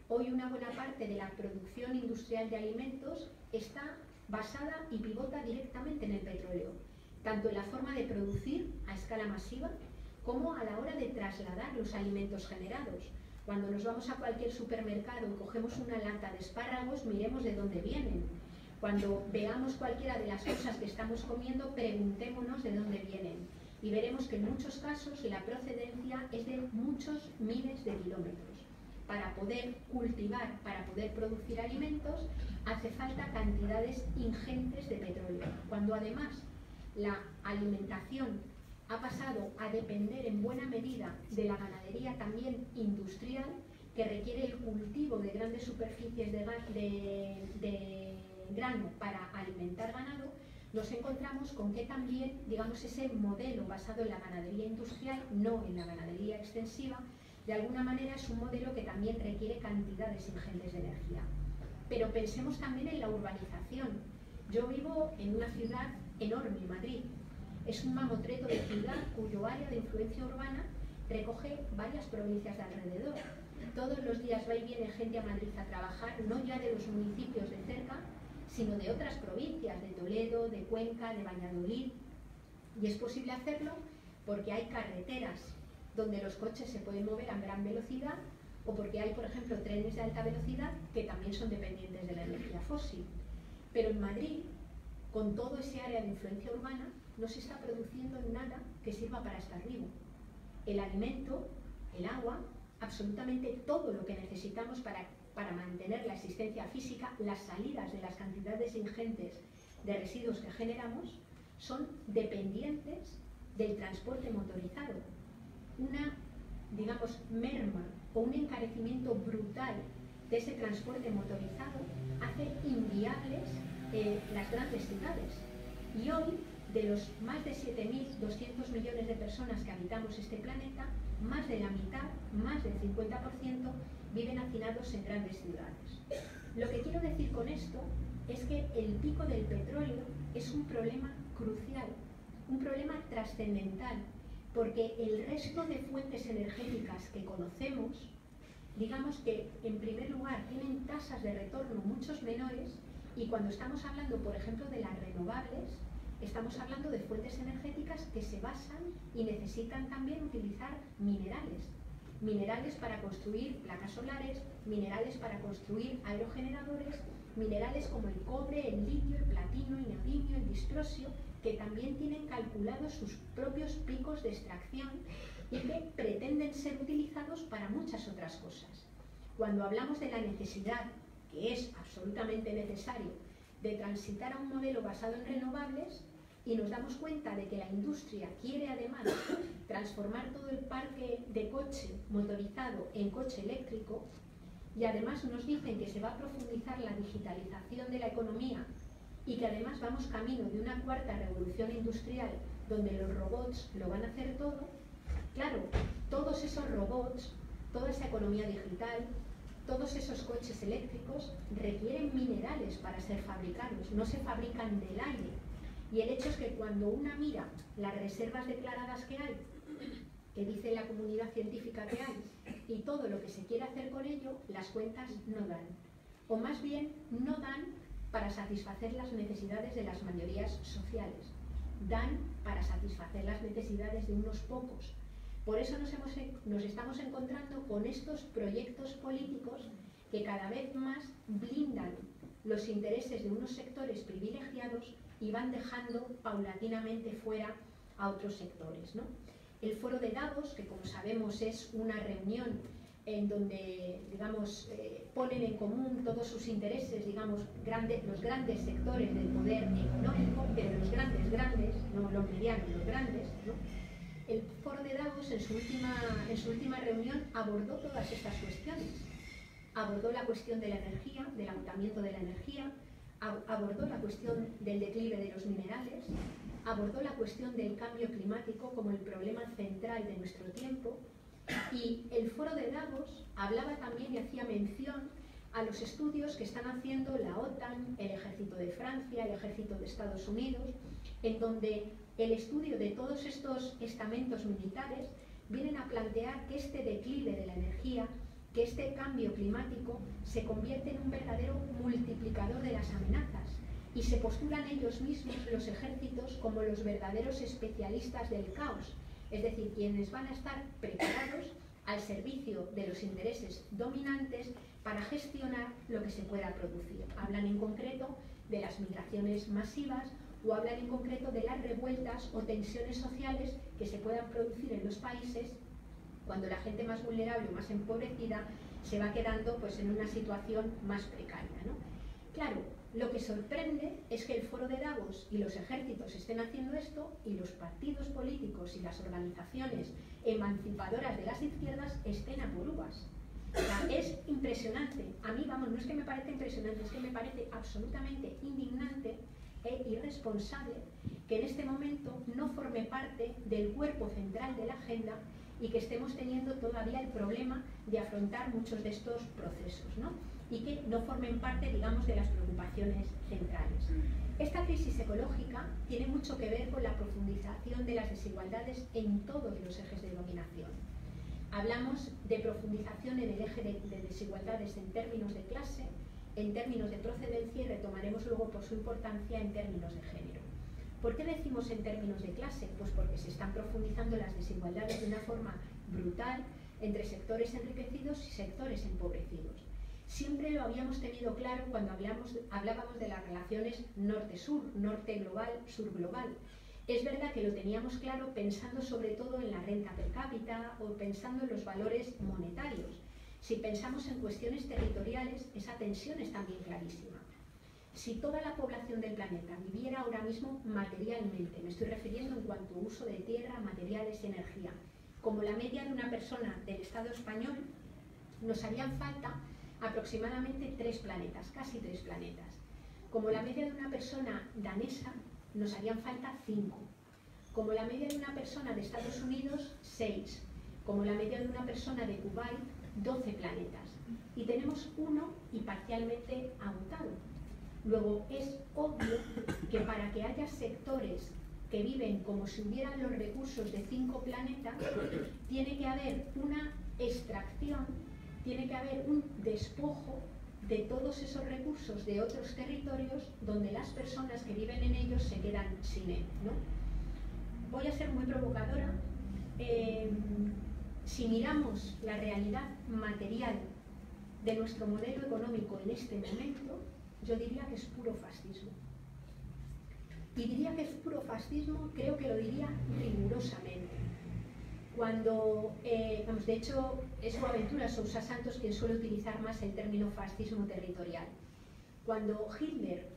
[SPEAKER 4] Hoy una buena parte de la producción industrial de alimentos está basada y pivota directamente en el petróleo, tanto en la forma de producir a escala masiva como a la hora de trasladar los alimentos generados. Cuando nos vamos a cualquier supermercado y cogemos una lata de espárragos, miremos de dónde vienen. Cuando veamos cualquiera de las cosas que estamos comiendo, preguntémonos de dónde vienen. Y veremos que en muchos casos la procedencia es de muchos miles de kilómetros. Para poder cultivar, para poder producir alimentos, hace falta cantidades ingentes de petróleo. Cuando además la alimentación ha pasado a depender en buena medida de la ganadería también industrial, que requiere el cultivo de grandes superficies de grano para alimentar ganado, nos encontramos con que también, digamos, ese modelo basado en la ganadería industrial, no en la ganadería extensiva, de alguna manera es un modelo que también requiere cantidades ingentes de energía. Pero pensemos también en la urbanización. Yo vivo en una ciudad enorme, Madrid. Es un mamotreto de ciudad cuyo área de influencia urbana recoge varias provincias de alrededor. Todos los días va y viene gente a Madrid a trabajar, no ya de los municipios de cerca, sino de otras provincias, de Toledo, de Cuenca, de Valladolid. Y es posible hacerlo porque hay carreteras donde los coches se pueden mover a gran velocidad, o porque hay, por ejemplo, trenes de alta velocidad que también son dependientes de la energía fósil. Pero en Madrid, con todo ese área de influencia urbana, no se está produciendo nada que sirva para estar vivo. El alimento, el agua, absolutamente todo lo que necesitamos para mantener la existencia física, las salidas de las cantidades ingentes de residuos que generamos, son dependientes del transporte motorizado. Una, digamos, merma o un encarecimiento brutal de ese transporte motorizado hace inviables las grandes ciudades. Y hoy, de los más de 7.200 millones de personas que habitamos este planeta, más de la mitad, más del 50%, viven hacinados en grandes ciudades. Lo que quiero decir con esto es que el pico del petróleo es un problema crucial, un problema trascendental, porque el resto de fuentes energéticas que conocemos, digamos que en primer lugar tienen tasas de retorno muchos menores, y cuando estamos hablando, por ejemplo, de las renovables, estamos hablando de fuentes energéticas que se basan y necesitan también utilizar minerales para construir placas solares, minerales para construir aerogeneradores, minerales como el cobre, el litio, el platino, el neodimio, el disprosio, que también tienen calculados sus propios picos de extracción y que pretenden ser utilizados para muchas otras cosas. Cuando hablamos de la necesidad, que es absolutamente necesario, de transitar a un modelo basado en renovables, y nos damos cuenta de que la industria quiere además transformar todo el parque de coche motorizado en coche eléctrico, y además nos dicen que se va a profundizar la digitalización de la economía y que además vamos camino de una cuarta revolución industrial donde los robots lo van a hacer todo. Claro, todos esos robots, toda esa economía digital, todos esos coches eléctricos requieren minerales para ser fabricados, no se fabrican del aire. Y el hecho es que cuando una mira las reservas declaradas que hay, que dice la comunidad científica que hay, y todo lo que se quiere hacer con ello, las cuentas no dan. O más bien, no dan para satisfacer las necesidades de las mayorías sociales. Dan para satisfacer las necesidades de unos pocos. Por eso nos estamos encontrando con estos proyectos políticos que cada vez más blindan los intereses de unos sectores privilegiados y van dejando paulatinamente fuera a otros sectores, ¿no? El Foro de Davos, que como sabemos es una reunión en donde, digamos, ponen en común todos sus intereses, digamos, los grandes sectores del poder económico, pero los grandes, no los medianos, los grandes, ¿no? El Foro de Davos en su última reunión abordó todas estas cuestiones. Abordó la cuestión de la energía, del agotamiento de la energía, abordó la cuestión del declive de los minerales, abordó la cuestión del cambio climático como el problema central de nuestro tiempo, y el Foro de Davos hablaba también y hacía mención a los estudios que están haciendo la OTAN, el Ejército de Francia, el Ejército de Estados Unidos, en donde el estudio de todos estos estamentos militares vienen a plantear que este declive de la energía, que este cambio climático se convierte en un verdadero multiplicador de las amenazas, y se postulan ellos mismos, los ejércitos, como los verdaderos especialistas del caos, es decir, quienes van a estar preparados al servicio de los intereses dominantes para gestionar lo que se pueda producir. Hablan en concreto de las migraciones masivas, o hablan en concreto de las revueltas o tensiones sociales que se puedan producir en los países cuando la gente más vulnerable o más empobrecida se va quedando pues, en una situación más precaria, ¿no? Claro, lo que sorprende es que el Foro de Davos y los ejércitos estén haciendo esto y los partidos políticos y las organizaciones emancipadoras de las izquierdas estén a por uvas. O sea, es impresionante. A mí, vamos, no es que me parece impresionante, es que me parece absolutamente indignante e irresponsable que en este momento no forme parte del cuerpo central de la agenda y que estemos teniendo todavía el problema de afrontar muchos de estos procesos, ¿no? Y que no formen parte, digamos, de las preocupaciones centrales. Esta crisis ecológica tiene mucho que ver con la profundización de las desigualdades en todos los ejes de dominación. Hablamos de profundización en el eje de desigualdades en términos de clase, en términos de procedencia, y retomaremos luego por su importancia en términos de género. ¿Por qué decimos en términos de clase? Pues porque se están profundizando las desigualdades de una forma brutal entre sectores enriquecidos y sectores empobrecidos. Siempre lo habíamos tenido claro cuando hablábamos de las relaciones norte-sur, norte global, sur global. Es verdad que lo teníamos claro pensando sobre todo en la renta per cápita o pensando en los valores monetarios. Si pensamos en cuestiones territoriales, esa tensión es también clarísima. Si toda la población del planeta viviera ahora mismo materialmente, me estoy refiriendo en cuanto a uso de tierra, materiales y energía, como la media de una persona del Estado español, nos harían falta aproximadamente 3 planetas, casi 3 planetas. Como la media de una persona danesa, nos harían falta 5. Como la media de una persona de Estados Unidos, 6. Como la media de una persona de Kuwait, 12 planetas. Y tenemos uno y parcialmente agotado. Luego, es obvio que para que haya sectores que viven como si hubieran los recursos de 5 planetas, tiene que haber una extracción, tiene que haber un despojo de todos esos recursos de otros territorios donde las personas que viven en ellos se quedan sin él, ¿no? Voy a ser muy provocadora. Si miramos la realidad material de nuestro modelo económico en este momento, yo diría que es puro fascismo. Y diría que es puro fascismo, creo que lo diría rigurosamente. Cuando, de hecho, es Boaventura Sousa Santos quien suele utilizar más el término fascismo territorial. Cuando Hitler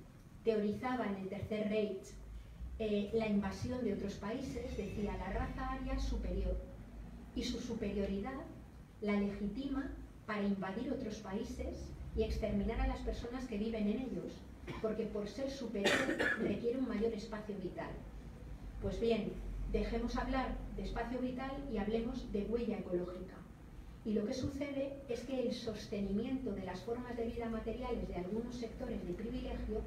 [SPEAKER 4] teorizaba en el Tercer Reich la invasión de otros países, decía la raza aria es superior y su superioridad la legitima para invadir otros países y exterminar a las personas que viven en ellos, porque por ser superior requiere un mayor espacio vital. Pues bien, dejemos hablar de espacio vital y hablemos de huella ecológica. Y lo que sucede es que el sostenimiento de las formas de vida materiales de algunos sectores de privilegio,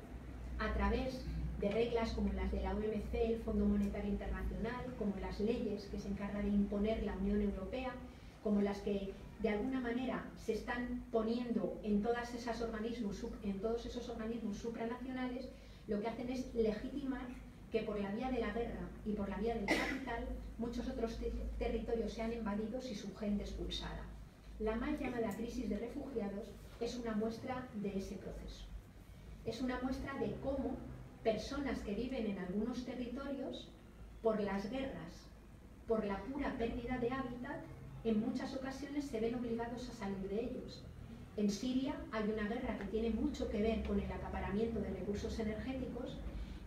[SPEAKER 4] a través de reglas como las de la OMC, el Fondo Monetario Internacional, como las leyes que se encarga de imponer la Unión Europea, como las que de alguna manera se están poniendo en todos esos organismos supranacionales, lo que hacen es legitimar que por la vía de la guerra y por la vía del capital muchos otros territorios sean invadidos y su gente expulsada. La mal llamada crisis de refugiados es una muestra de ese proceso. Es una muestra de cómo personas que viven en algunos territorios, por las guerras, por la pura pérdida de hábitat, en muchas ocasiones se ven obligados a salir de ellos. En Siria hay una guerra que tiene mucho que ver con el acaparamiento de recursos energéticos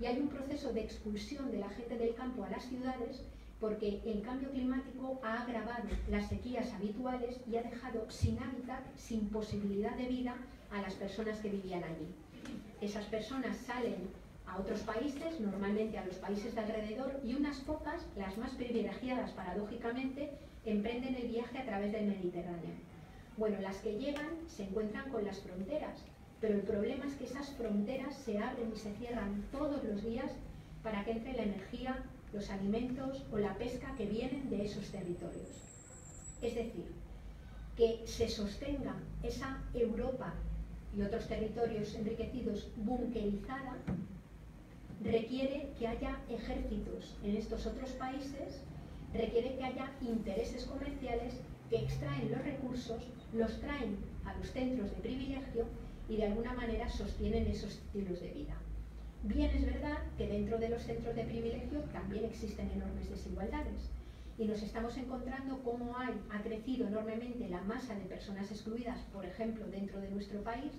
[SPEAKER 4] y hay un proceso de expulsión de la gente del campo a las ciudades porque el cambio climático ha agravado las sequías habituales y ha dejado sin hábitat, sin posibilidad de vida a las personas que vivían allí. Esas personas salen a otros países, normalmente a los países de alrededor, y unas pocas, las más privilegiadas paradójicamente, emprenden el viaje a través del Mediterráneo. Bueno, las que llegan se encuentran con las fronteras, pero el problema es que esas fronteras se abren y se cierran todos los días para que entre la energía, los alimentos o la pesca que vienen de esos territorios. Es decir, que se sostenga esa Europa y otros territorios enriquecidos bunkerizada requiere que haya ejércitos en estos otros países, requiere que haya intereses comerciales que extraen los recursos, los traen a los centros de privilegio y de alguna manera sostienen esos estilos de vida. Bien, es verdad que dentro de los centros de privilegio también existen enormes desigualdades y nos estamos encontrando cómo ha crecido enormemente la masa de personas excluidas, por ejemplo, dentro de nuestro país,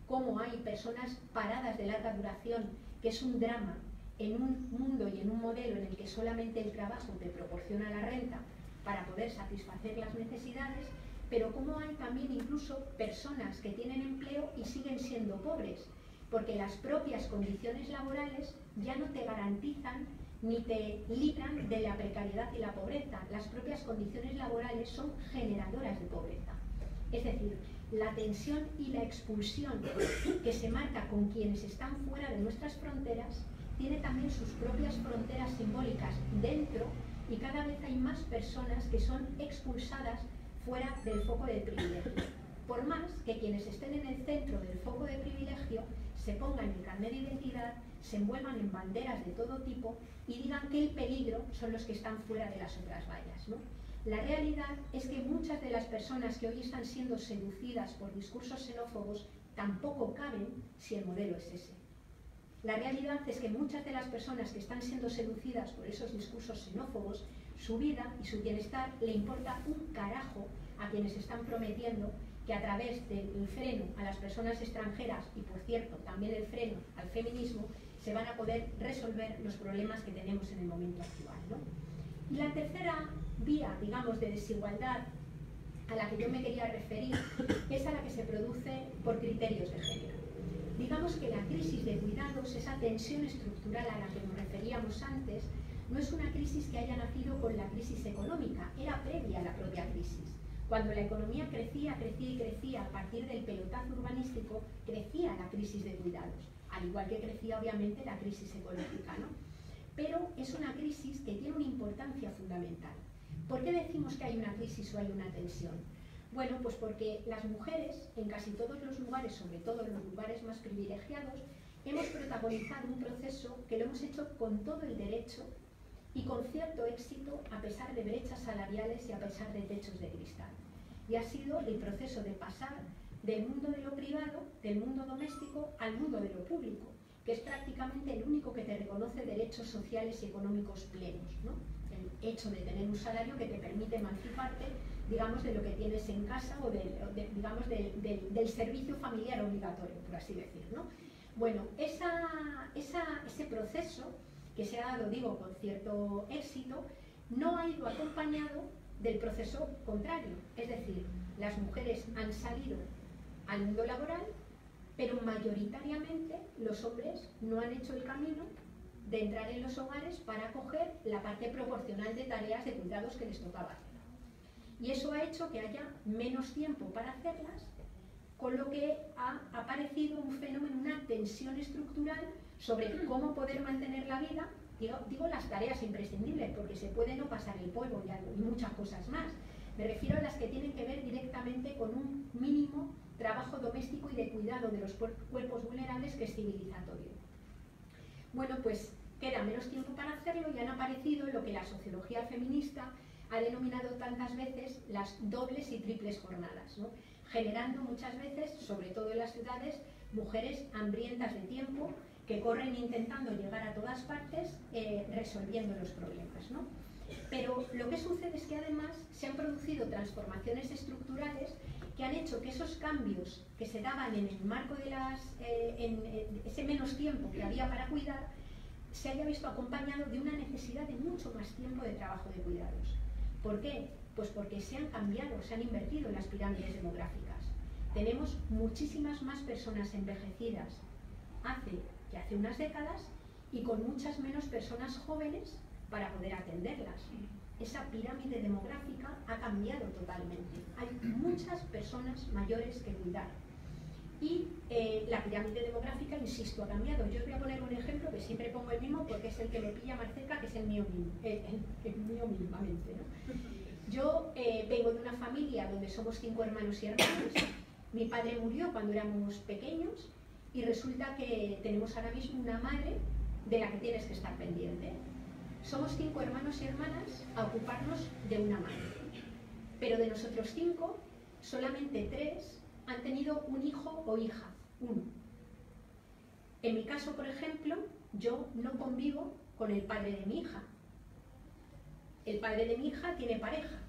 [SPEAKER 4] cómo hay personas paradas de larga duración, que es un drama en un mundo y en un modelo en el que solamente el trabajo te proporciona la renta para poder satisfacer las necesidades, pero cómo hay también incluso personas que tienen empleo y siguen siendo pobres, porque las propias condiciones laborales ya no te garantizan ni te libran de la precariedad y la pobreza. Las propias condiciones laborales son generadoras de pobreza. Es decir, la tensión y la expulsión que se marca con quienes están fuera de nuestras fronteras tiene también sus propias fronteras simbólicas dentro y cada vez hay más personas que son expulsadas fuera del foco del privilegio. Por más que quienes estén en el centro del foco de privilegio se pongan el carnet de identidad, se envuelvan en banderas de todo tipo y digan que el peligro son los que están fuera de las otras vallas, ¿no? La realidad es que muchas de las personas que hoy están siendo seducidas por discursos xenófobos tampoco caben si el modelo es ese. La realidad es que muchas de las personas que están siendo seducidas por esos discursos xenófobos, su vida y su bienestar le importa un carajo a quienes están prometiendo que a través del freno a las personas extranjeras y, por cierto, también el freno al feminismo, se van a poder resolver los problemas que tenemos en el momento actual, ¿no? Y la tercera vía, digamos, de desigualdad a la que yo me quería referir es a la que se produce por criterios de género. Digamos que la crisis de cuidados, esa tensión estructural a la que nos referíamos antes, no es una crisis que haya nacido con la crisis económica, era previa a la propia crisis. Cuando la economía crecía y crecía a partir del pelotazo urbanístico, crecía la crisis de cuidados, al igual que crecía obviamente la crisis ecológica, ¿no? Pero es una crisis que tiene una importancia fundamental. ¿Por qué decimos que hay una crisis o hay una tensión? Bueno, pues porque las mujeres, en casi todos los lugares, sobre todo en los lugares más privilegiados, hemos protagonizado un proceso que lo hemos hecho con todo el derecho y con cierto éxito a pesar de brechas salariales y a pesar de techos de cristal. Y ha sido el proceso de pasar del mundo de lo privado, del mundo doméstico, al mundo de lo público, que es prácticamente el único que te reconoce derechos sociales y económicos plenos, ¿no? El hecho de tener un salario que te permite emanciparte, digamos, de lo que tienes en casa o digamos, del servicio familiar obligatorio, por así decir, ¿no? Bueno, ese proceso que se ha dado, digo, con cierto éxito, no ha ido acompañado del proceso contrario. Es decir, las mujeres han salido al mundo laboral, pero mayoritariamente los hombres no han hecho el camino de entrar en los hogares para acoger la parte proporcional de tareas de cuidados que les tocaba hacer. Y eso ha hecho que haya menos tiempo para hacerlas, con lo que ha aparecido un fenómeno, una tensión estructural sobre cómo poder mantener la vida, digo las tareas imprescindibles, porque se puede no pasar el polvo y muchas cosas más. Me refiero a las que tienen que ver directamente con un mínimo trabajo doméstico y de cuidado de los cuerpos vulnerables que es civilizatorio. Bueno, pues queda menos tiempo para hacerlo y han aparecido lo que la sociología feminista ha denominado tantas veces las dobles y triples jornadas, ¿no? Generando muchas veces, sobre todo en las ciudades, mujeres hambrientas de tiempo que corren intentando llegar a todas partes resolviendo los problemas, ¿no? Pero lo que sucede es que además se han producido transformaciones estructurales que han hecho que esos cambios que se daban en el marco de ese menos tiempo que había para cuidar, se haya visto acompañado de una necesidad de mucho más tiempo de trabajo de cuidados. ¿Por qué? Pues porque se han cambiado, se han invertido las pirámides demográficas. Tenemos muchísimas más personas envejecidas que hace unas décadas y con muchas menos personas jóvenes para poder atenderlas. Esa pirámide demográfica ha cambiado totalmente. Hay muchas personas mayores que cuidar. Y la pirámide demográfica, insisto, ha cambiado. Yo os voy a poner un ejemplo que siempre pongo el mismo porque es el que me pilla más cerca, que es el mío mismamente, ¿no? Yo vengo de una familia donde somos 5 hermanos y hermanas. Mi padre murió cuando éramos pequeños y resulta que tenemos ahora mismo una madre de la que tienes que estar pendiente. Somos 5 hermanos y hermanas a ocuparnos de una madre. Pero de nosotros 5, solamente 3 han tenido un hijo o hija, uno. En mi caso, por ejemplo, yo no convivo con el padre de mi hija. El padre de mi hija tiene pareja,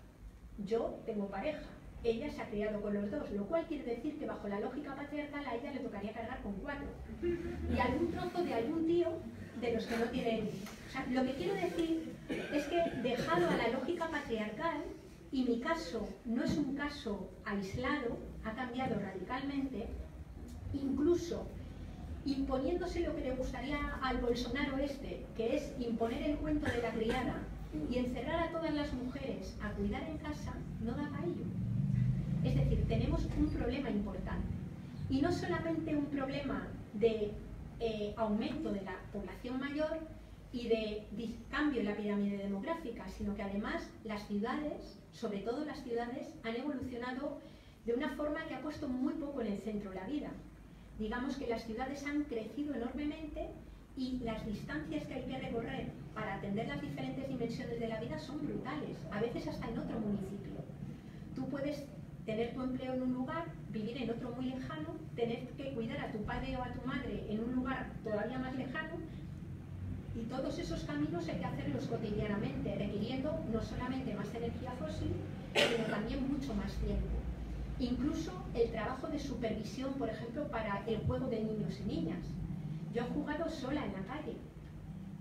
[SPEAKER 4] yo tengo pareja. Ella se ha criado con los dos, lo cual quiere decir que bajo la lógica patriarcal a ella le tocaría cargar con 4. Y algún trozo de algún tío de los que no tienen. O sea, lo que quiero decir es que dejado a la lógica patriarcal, y mi caso no es un caso aislado, ha cambiado radicalmente, incluso imponiéndose lo que le gustaría al Bolsonaro que es imponer el cuento de la criada y encerrar a todas las mujeres a cuidar en casa, no da para ello. Es decir, tenemos un problema importante. Y no solamente un problema de aumento de la población mayor y de cambio en la pirámide demográfica, sino que además las ciudades, sobre todo las ciudades, han evolucionado de una forma que ha puesto muy poco en el centro la vida. Digamos que las ciudades han crecido enormemente y las distancias que hay que recorrer para atender las diferentes dimensiones de la vida son brutales, a veces hasta en otro municipio. Tú puedes tener tu empleo en un lugar, vivir en otro muy lejano, tener que cuidar a tu padre o a tu madre en un lugar todavía más lejano, y todos esos caminos hay que hacerlos cotidianamente, requiriendo no solamente más energía fósil, sino también mucho más tiempo. Incluso el trabajo de supervisión, por ejemplo, para el juego de niños y niñas. Yo he jugado sola en la calle,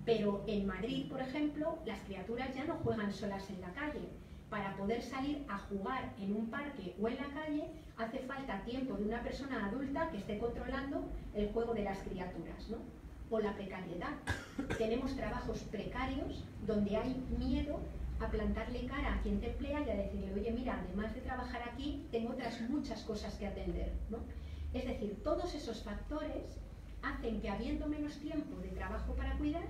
[SPEAKER 4] pero en Madrid, por ejemplo, las criaturas ya no juegan solas en la calle. Para poder salir a jugar en un parque o en la calle, hace falta tiempo de una persona adulta que esté controlando el juego de las criaturas, ¿no? O la precariedad. Tenemos trabajos precarios donde hay miedo a plantarle cara a quien te emplea y a decirle, oye, mira, además de trabajar aquí, tengo otras muchas cosas que atender, ¿no? Es decir, todos esos factores hacen que, habiendo menos tiempo de trabajo para cuidar,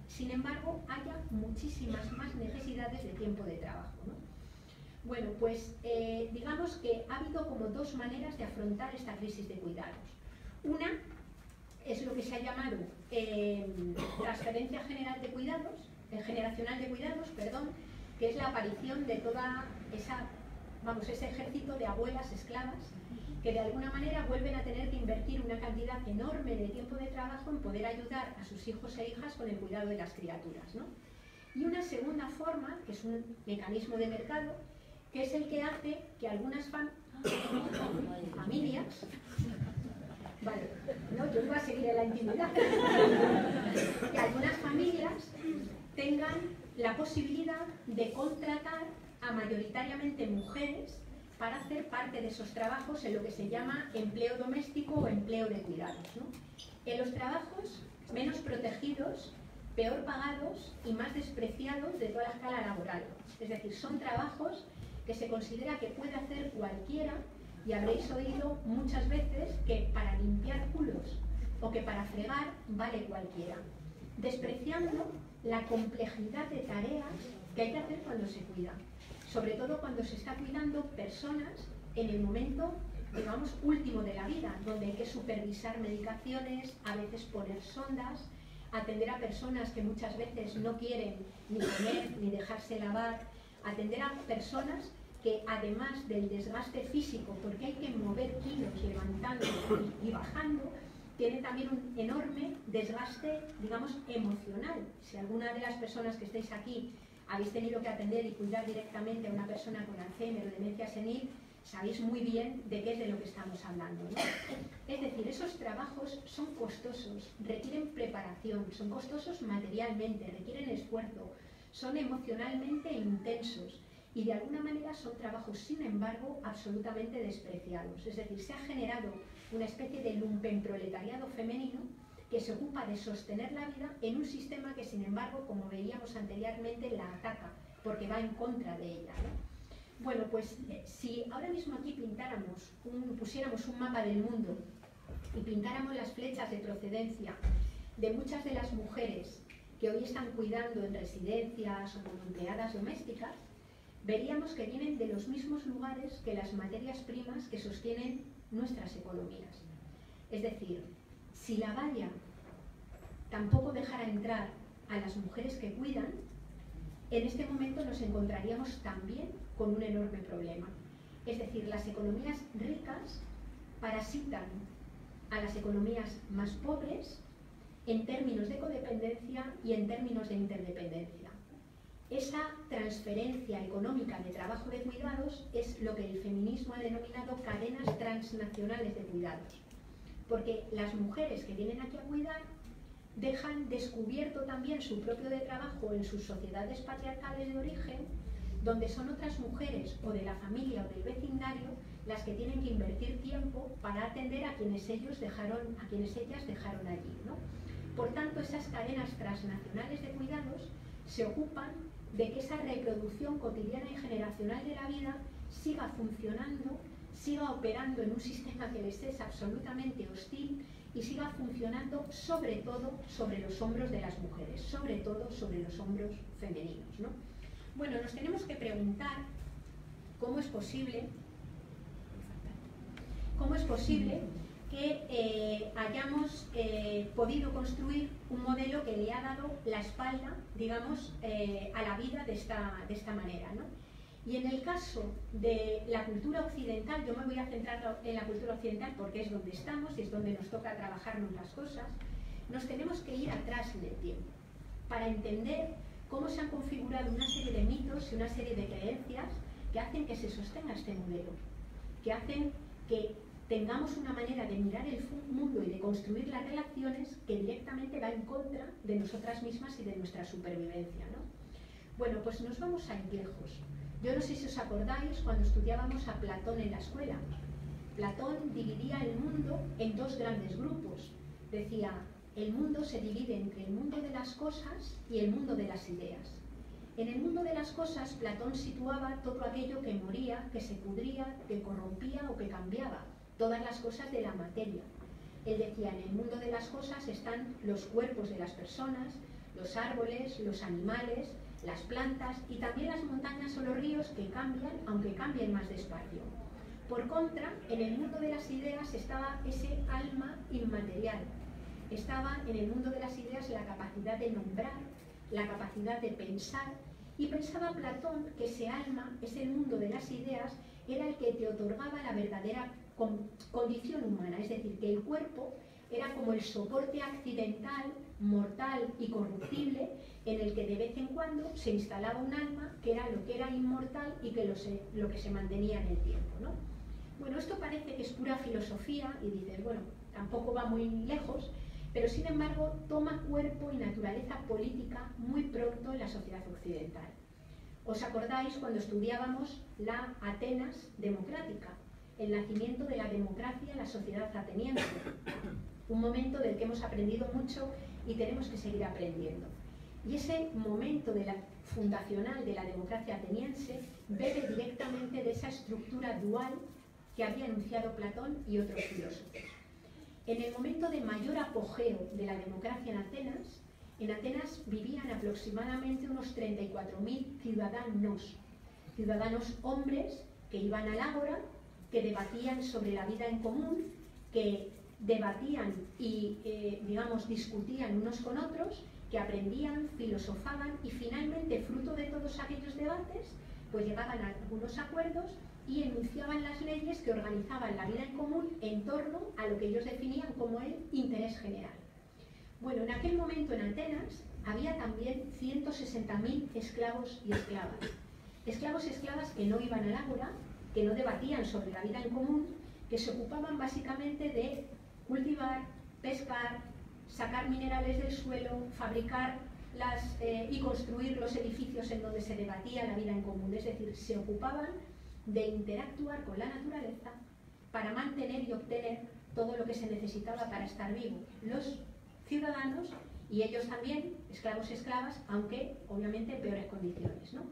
[SPEAKER 4] sin embargo, haya muchísimas más necesidades de tiempo de trabajo, ¿no? Bueno, pues digamos que ha habido como dos maneras de afrontar esta crisis de cuidados. Una es lo que se ha llamado transferencia general de cuidados, generacional de cuidados, perdón, que es la aparición de toda ese ejército de abuelas esclavas que de alguna manera vuelven a tener que invertir una cantidad enorme de tiempo de trabajo en poder ayudar a sus hijos e hijas con el cuidado de las criaturas, ¿no? Y una segunda forma, que es un mecanismo de mercado, que es el que hace que algunas familias... Vale, no, yo iba a seguir en la intimidad. Que algunas familias tengan la posibilidad de contratar a mayoritariamente mujeres para hacer parte de esos trabajos en lo que se llama empleo doméstico o empleo de cuidados, ¿no? En los trabajos menos protegidos, peor pagados y más despreciados de toda la escala laboral. Es decir, son trabajos que se considera que puede hacer cualquiera, y habréis oído muchas veces que para limpiar culos o que para fregar vale cualquiera, despreciando la complejidad de tareas que hay que hacer cuando se cuida, sobre todo cuando se está cuidando personas en el momento, digamos, último de la vida, donde hay que supervisar medicaciones, a veces poner sondas, atender a personas que muchas veces no quieren ni comer ni dejarse lavar, atender a personas que además del desgaste físico, porque hay que mover kilos levantando y bajando, tiene también un enorme desgaste, digamos, emocional. Si alguna de las personas que estáis aquí habéis tenido que atender y cuidar directamente a una persona con Alzheimer o demencia senil, sabéis muy bien de qué es de lo que estamos hablando, ¿no? Es decir, esos trabajos son costosos, requieren preparación, son costosos materialmente, requieren esfuerzo, son emocionalmente intensos y de alguna manera son trabajos, sin embargo, absolutamente despreciados. Es decir, se ha generado una especie de lumpenproletariado femenino que se ocupa de sostener la vida en un sistema que, sin embargo, como veíamos anteriormente, la ataca, porque va en contra de ella, ¿no? Bueno, pues si ahora mismo aquí pusiéramos un mapa del mundo y pintáramos las flechas de procedencia de muchas de las mujeres que hoy están cuidando en residencias o como empleadas domésticas, veríamos que vienen de los mismos lugares que las materias primas que sostienen nuestras economías. Es decir, si la valla tampoco dejara entrar a las mujeres que cuidan, en este momento nos encontraríamos también con un enorme problema. Es decir, las economías ricas parasitan a las economías más pobres en términos de codependencia y en términos de interdependencia. Esa transferencia económica de trabajo de cuidados es lo que el feminismo ha denominado cadenas transnacionales de cuidados. Porque las mujeres que vienen aquí a cuidar dejan descubierto también su propio de trabajo en sus sociedades patriarcales de origen, donde son otras mujeres o de la familia o del vecindario las que tienen que invertir tiempo para atender a quienes ellas dejaron allí, ¿no? Por tanto, esas cadenas transnacionales de cuidados se ocupan de que esa reproducción cotidiana y generacional de la vida siga funcionando, siga operando en un sistema que les es absolutamente hostil y siga funcionando sobre todo sobre los hombros de las mujeres, sobre todo sobre los hombros femeninos, ¿no? Bueno, nos tenemos que preguntar cómo es posible que hayamos podido construir un modelo que le ha dado la espalda, digamos, a la vida de esta manera, ¿no? Y en el caso de la cultura occidental, yo me voy a centrar en la cultura occidental porque es donde estamos y es donde nos toca trabajarnos las cosas, nos tenemos que ir atrás en el tiempo para entender cómo se han configurado una serie de mitos y una serie de creencias que hacen que se sostenga este modelo, que hacen que tengamos una manera de mirar el mundo y de construir las relaciones que directamente va en contra de nosotras mismas y de nuestra supervivencia, ¿no? Bueno, pues nos vamos a ir lejos. Yo no sé si os acordáis cuando estudiábamos a Platón en la escuela. Platón dividía el mundo en dos grandes grupos. Decía, el mundo se divide entre el mundo de las cosas y el mundo de las ideas. En el mundo de las cosas, Platón situaba todo aquello que moría, que se pudría, que corrompía o que cambiaba, todas las cosas de la materia. Él decía, en el mundo de las cosas están los cuerpos de las personas, los árboles, los animales, las plantas y también las montañas o los ríos que cambian, aunque cambien más despacio. Por contra, en el mundo de las ideas estaba ese alma inmaterial. Estaba en el mundo de las ideas la capacidad de nombrar, la capacidad de pensar, y pensaba Platón que ese alma, ese mundo de las ideas, era el que te otorgaba la verdadera condición humana, es decir, que el cuerpo era como el soporte accidental, mortal y corruptible en el que de vez en cuando se instalaba un alma que era lo que era inmortal y que lo que se mantenía en el tiempo, ¿no? Bueno, esto parece que es pura filosofía y dices, bueno, tampoco va muy lejos, pero sin embargo toma cuerpo y naturaleza política muy pronto en la sociedad occidental. ¿Os acordáis cuando estudiábamos la Atenas democrática? El nacimiento de la democracia en la sociedad ateniense. Un momento del que hemos aprendido mucho y tenemos que seguir aprendiendo. Y ese momento fundacional de la democracia ateniense bebe directamente de esa estructura dual que había enunciado Platón y otros filósofos. En el momento de mayor apogeo de la democracia en Atenas vivían aproximadamente unos 34.000 ciudadanos hombres que iban al ágora, que debatían sobre la vida en común, que debatían y, digamos, discutían unos con otros, que aprendían, filosofaban y finalmente, fruto de todos aquellos debates, pues llegaban a algunos acuerdos y enunciaban las leyes que organizaban la vida en común en torno a lo que ellos definían como el interés general. Bueno, en aquel momento en Atenas había también 160.000 esclavos y esclavas. Esclavos y esclavas que no iban al ágora, que no debatían sobre la vida en común, que se ocupaban básicamente de cultivar, pescar, sacar minerales del suelo, fabricar y construir los edificios en donde se debatía la vida en común. Es decir, se ocupaban de interactuar con la naturaleza para mantener y obtener todo lo que se necesitaba para estar vivo. Los ciudadanos y ellos también, esclavos y esclavas, aunque obviamente en peores condiciones, ¿no?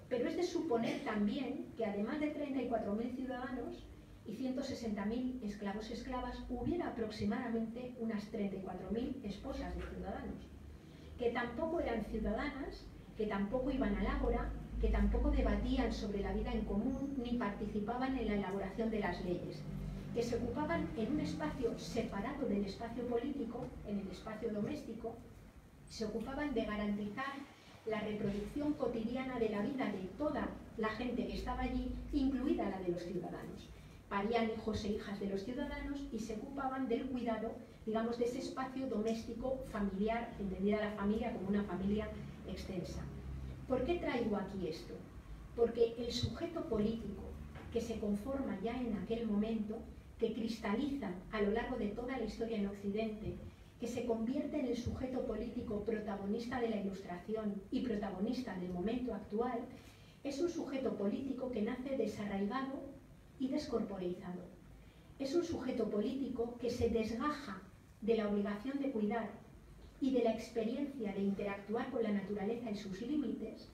[SPEAKER 4] Pero es de suponer también que además de 34.000 ciudadanos y 160.000 esclavos y esclavas, hubiera aproximadamente unas 34.000 esposas de ciudadanos, que tampoco eran ciudadanas, que tampoco iban al ágora, que tampoco debatían sobre la vida en común ni participaban en la elaboración de las leyes, que se ocupaban en un espacio separado del espacio político, en el espacio doméstico, se ocupaban de garantizar la reproducción cotidiana de la vida de toda la gente que estaba allí, incluida la de los ciudadanos. Parían hijos e hijas de los ciudadanos y se ocupaban del cuidado, digamos, de ese espacio doméstico familiar, entendida la familia como una familia extensa. ¿Por qué traigo aquí esto? Porque el sujeto político que se conforma ya en aquel momento, que cristaliza a lo largo de toda la historia en Occidente, que se convierte en el sujeto político protagonista de la Ilustración y protagonista del momento actual, es un sujeto político que nace desarraigado y descorporeizado. Es un sujeto político que se desgaja de la obligación de cuidar y de la experiencia de interactuar con la naturaleza en sus límites,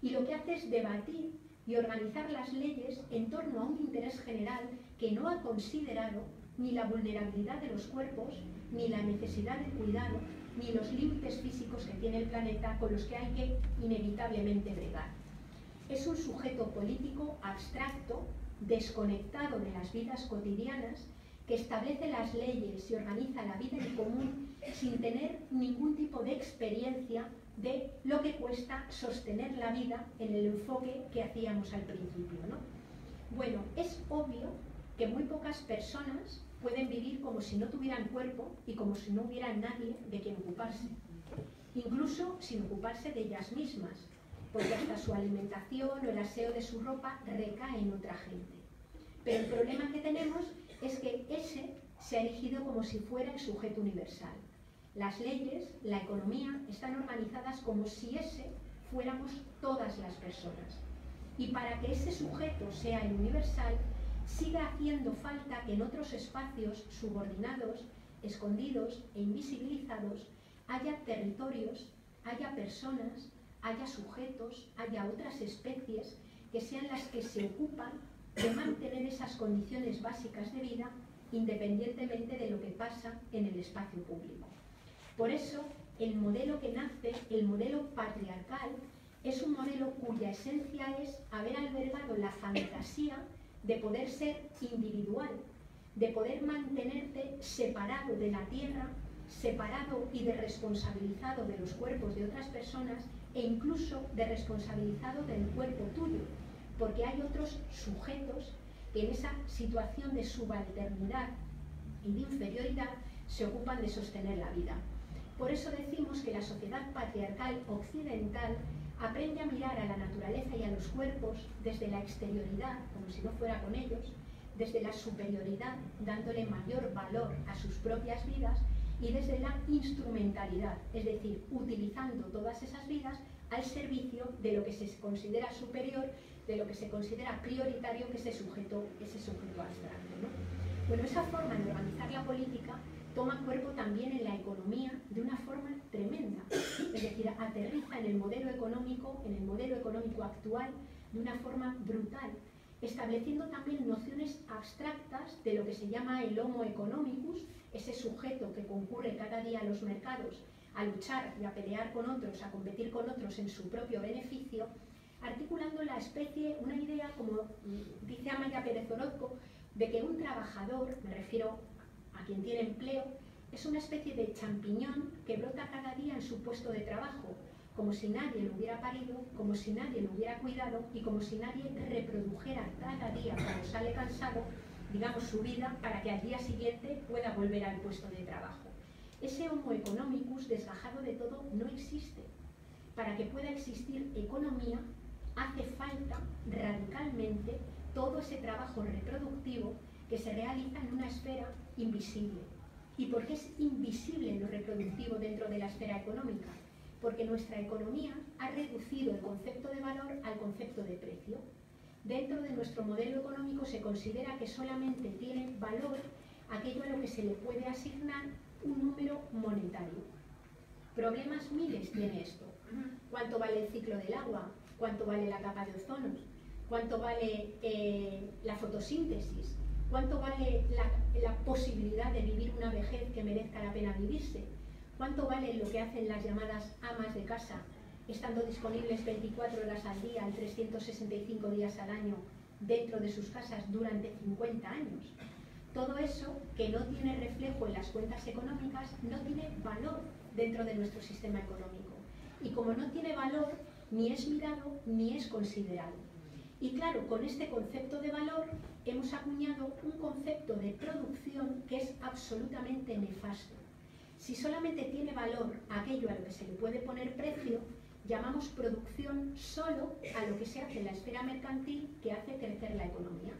[SPEAKER 4] y lo que hace es debatir y organizar las leyes en torno a un interés general que no ha considerado ni la vulnerabilidad de los cuerpos, ni la necesidad de cuidado, ni los límites físicos que tiene el planeta con los que hay que inevitablemente bregar. Es un sujeto político abstracto, desconectado de las vidas cotidianas, que establece las leyes y organiza la vida en común sin tener ningún tipo de experiencia de lo que cuesta sostener la vida en el enfoque que hacíamos al principio, ¿no? Bueno, es obvio que muy pocas personas pueden vivir como si no tuvieran cuerpo y como si no hubiera nadie de quien ocuparse, incluso sin ocuparse de ellas mismas, porque hasta su alimentación o el aseo de su ropa recae en otra gente. Pero el problema que tenemos es que ese se ha erigido como si fuera el sujeto universal. Las leyes, la economía, están organizadas como si ese fuéramos todas las personas. Y para que ese sujeto sea el universal, sigue haciendo falta que en otros espacios subordinados, escondidos e invisibilizados haya territorios, haya personas, haya sujetos, haya otras especies que sean las que se ocupan de mantener esas condiciones básicas de vida independientemente de lo que pasa en el espacio público. Por eso, el modelo que nace, el modelo patriarcal, es un modelo cuya esencia es haber albergado la fantasía de poder ser individual, de poder mantenerte separado de la tierra, separado y desresponsabilizado de los cuerpos de otras personas e incluso desresponsabilizado del cuerpo tuyo, porque hay otros sujetos que en esa situación de subalternidad y de inferioridad se ocupan de sostener la vida. Por eso decimos que la sociedad patriarcal occidental aprende a mirar a la naturaleza y a los cuerpos desde la exterioridad, como si no fuera con ellos, desde la superioridad, dándole mayor valor a sus propias vidas, y desde la instrumentalidad, es decir, utilizando todas esas vidas al servicio de lo que se considera superior, de lo que se considera prioritario, que ese sujeto abstracto, ¿no? Bueno, esa forma de organizar la política toma cuerpo también en la economía de una forma tremenda, es decir, aterriza en el modelo económico actual de una forma brutal, estableciendo también nociones abstractas de lo que se llama el homo economicus, ese sujeto que concurre cada día a los mercados a luchar y a pelear con otros, a competir con otros en su propio beneficio, articulando la especie, una idea, como dice Amaya Pérez Orozco, de que un trabajador, me refiero a quien tiene empleo, es una especie de champiñón que brota cada día en su puesto de trabajo, como si nadie lo hubiera parido, como si nadie lo hubiera cuidado y como si nadie reprodujera cada día cuando sale cansado, digamos, su vida para que al día siguiente pueda volver al puesto de trabajo. Ese homo economicus desgajado de todo no existe. Para que pueda existir economía hace falta radicalmente todo ese trabajo reproductivo que se realiza en una esfera invisible. ¿Y por qué es invisible lo reproductivo dentro de la esfera económica? Porque nuestra economía ha reducido el concepto de valor al concepto de precio. Dentro de nuestro modelo económico se considera que solamente tiene valor aquello a lo que se le puede asignar un número monetario. Problemas miles tiene esto. ¿Cuánto vale el ciclo del agua? ¿Cuánto vale la capa de ozono? ¿Cuánto vale la fotosíntesis? ¿Cuánto vale la posibilidad de vivir una vejez que merezca la pena vivirse? ¿Cuánto vale lo que hacen las llamadas amas de casa, estando disponibles 24 horas al día, 365 días al año, dentro de sus casas durante 50 años? Todo eso, que no tiene reflejo en las cuentas económicas, no tiene valor dentro de nuestro sistema económico. Y como no tiene valor, ni es mirado ni es considerado. Y claro, con este concepto de valor hemos acuñado un concepto de producción que es absolutamente nefasto. Si solamente tiene valor aquello a lo que se le puede poner precio, llamamos producción solo a lo que se hace en la esfera mercantil que hace crecer la economía.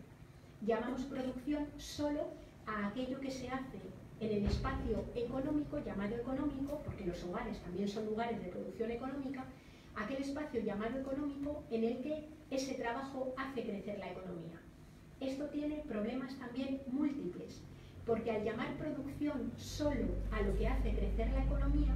[SPEAKER 4] Llamamos producción solo a aquello que se hace en el espacio económico, llamado económico, porque los hogares también son lugares de producción económica, aquel espacio llamado económico en el que ese trabajo hace crecer la economía. Esto tiene problemas también múltiples, porque al llamar producción solo a lo que hace crecer la economía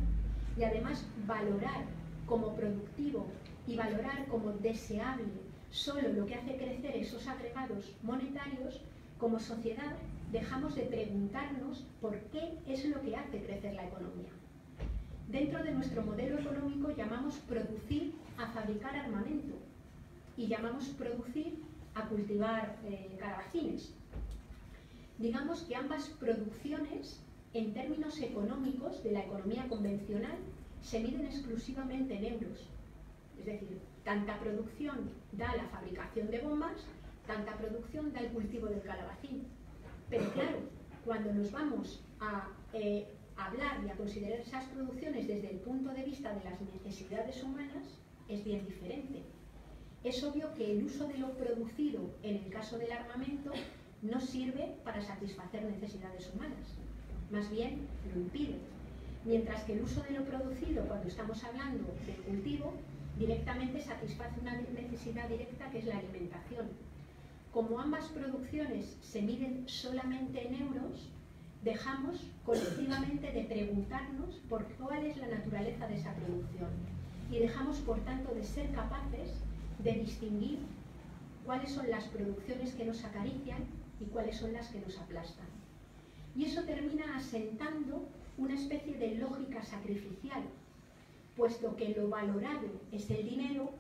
[SPEAKER 4] y además valorar como productivo y valorar como deseable solo lo que hace crecer esos agregados monetarios, como sociedad dejamos de preguntarnos por qué es lo que hace crecer la economía. Dentro de nuestro modelo económico llamamos producir a fabricar armamento y llamamos producir a cultivar calabacines. digamos que ambas producciones, en términos económicos de la economía convencional, se miden exclusivamente en euros. Es decir, tanta producción da la fabricación de bombas, tanta producción da el cultivo del calabacín. Pero claro, cuando nos vamos a hablar y a considerar esas producciones desde el punto de vista de las necesidades humanas, es bien diferente. Es obvio que el uso de lo producido en el caso del armamento no sirve para satisfacer necesidades humanas, más bien lo impide. Mientras que el uso de lo producido, cuando estamos hablando del cultivo, directamente satisface una necesidad directa que es la alimentación. Como ambas producciones se miden solamente en euros, dejamos colectivamente de preguntarnos por cuál es la naturaleza de esa producción y dejamos, por tanto, de ser capaces de distinguir cuáles son las producciones que nos acarician y cuáles son las que nos aplastan. Y eso termina asentando una especie de lógica sacrificial, puesto que lo valorado es el dinero,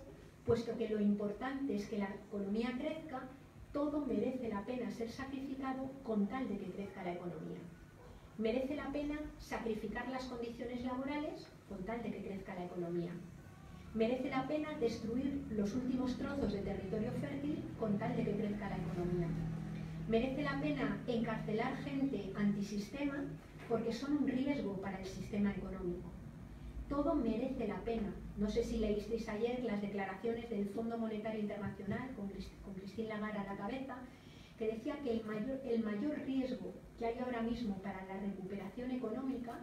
[SPEAKER 4] puesto que lo importante es que la economía crezca, todo merece la pena ser sacrificado con tal de que crezca la economía. Merece la pena sacrificar las condiciones laborales con tal de que crezca la economía. Merece la pena destruir los últimos trozos de territorio fértil con tal de que crezca la economía. Merece la pena encarcelar gente antisistema porque son un riesgo para el sistema económico. Todo merece la pena. No sé si leísteis ayer las declaraciones del Fondo Monetario Internacional con Christine Lagarde a la cabeza, que decía que el mayor riesgo que hay ahora mismo para la recuperación económica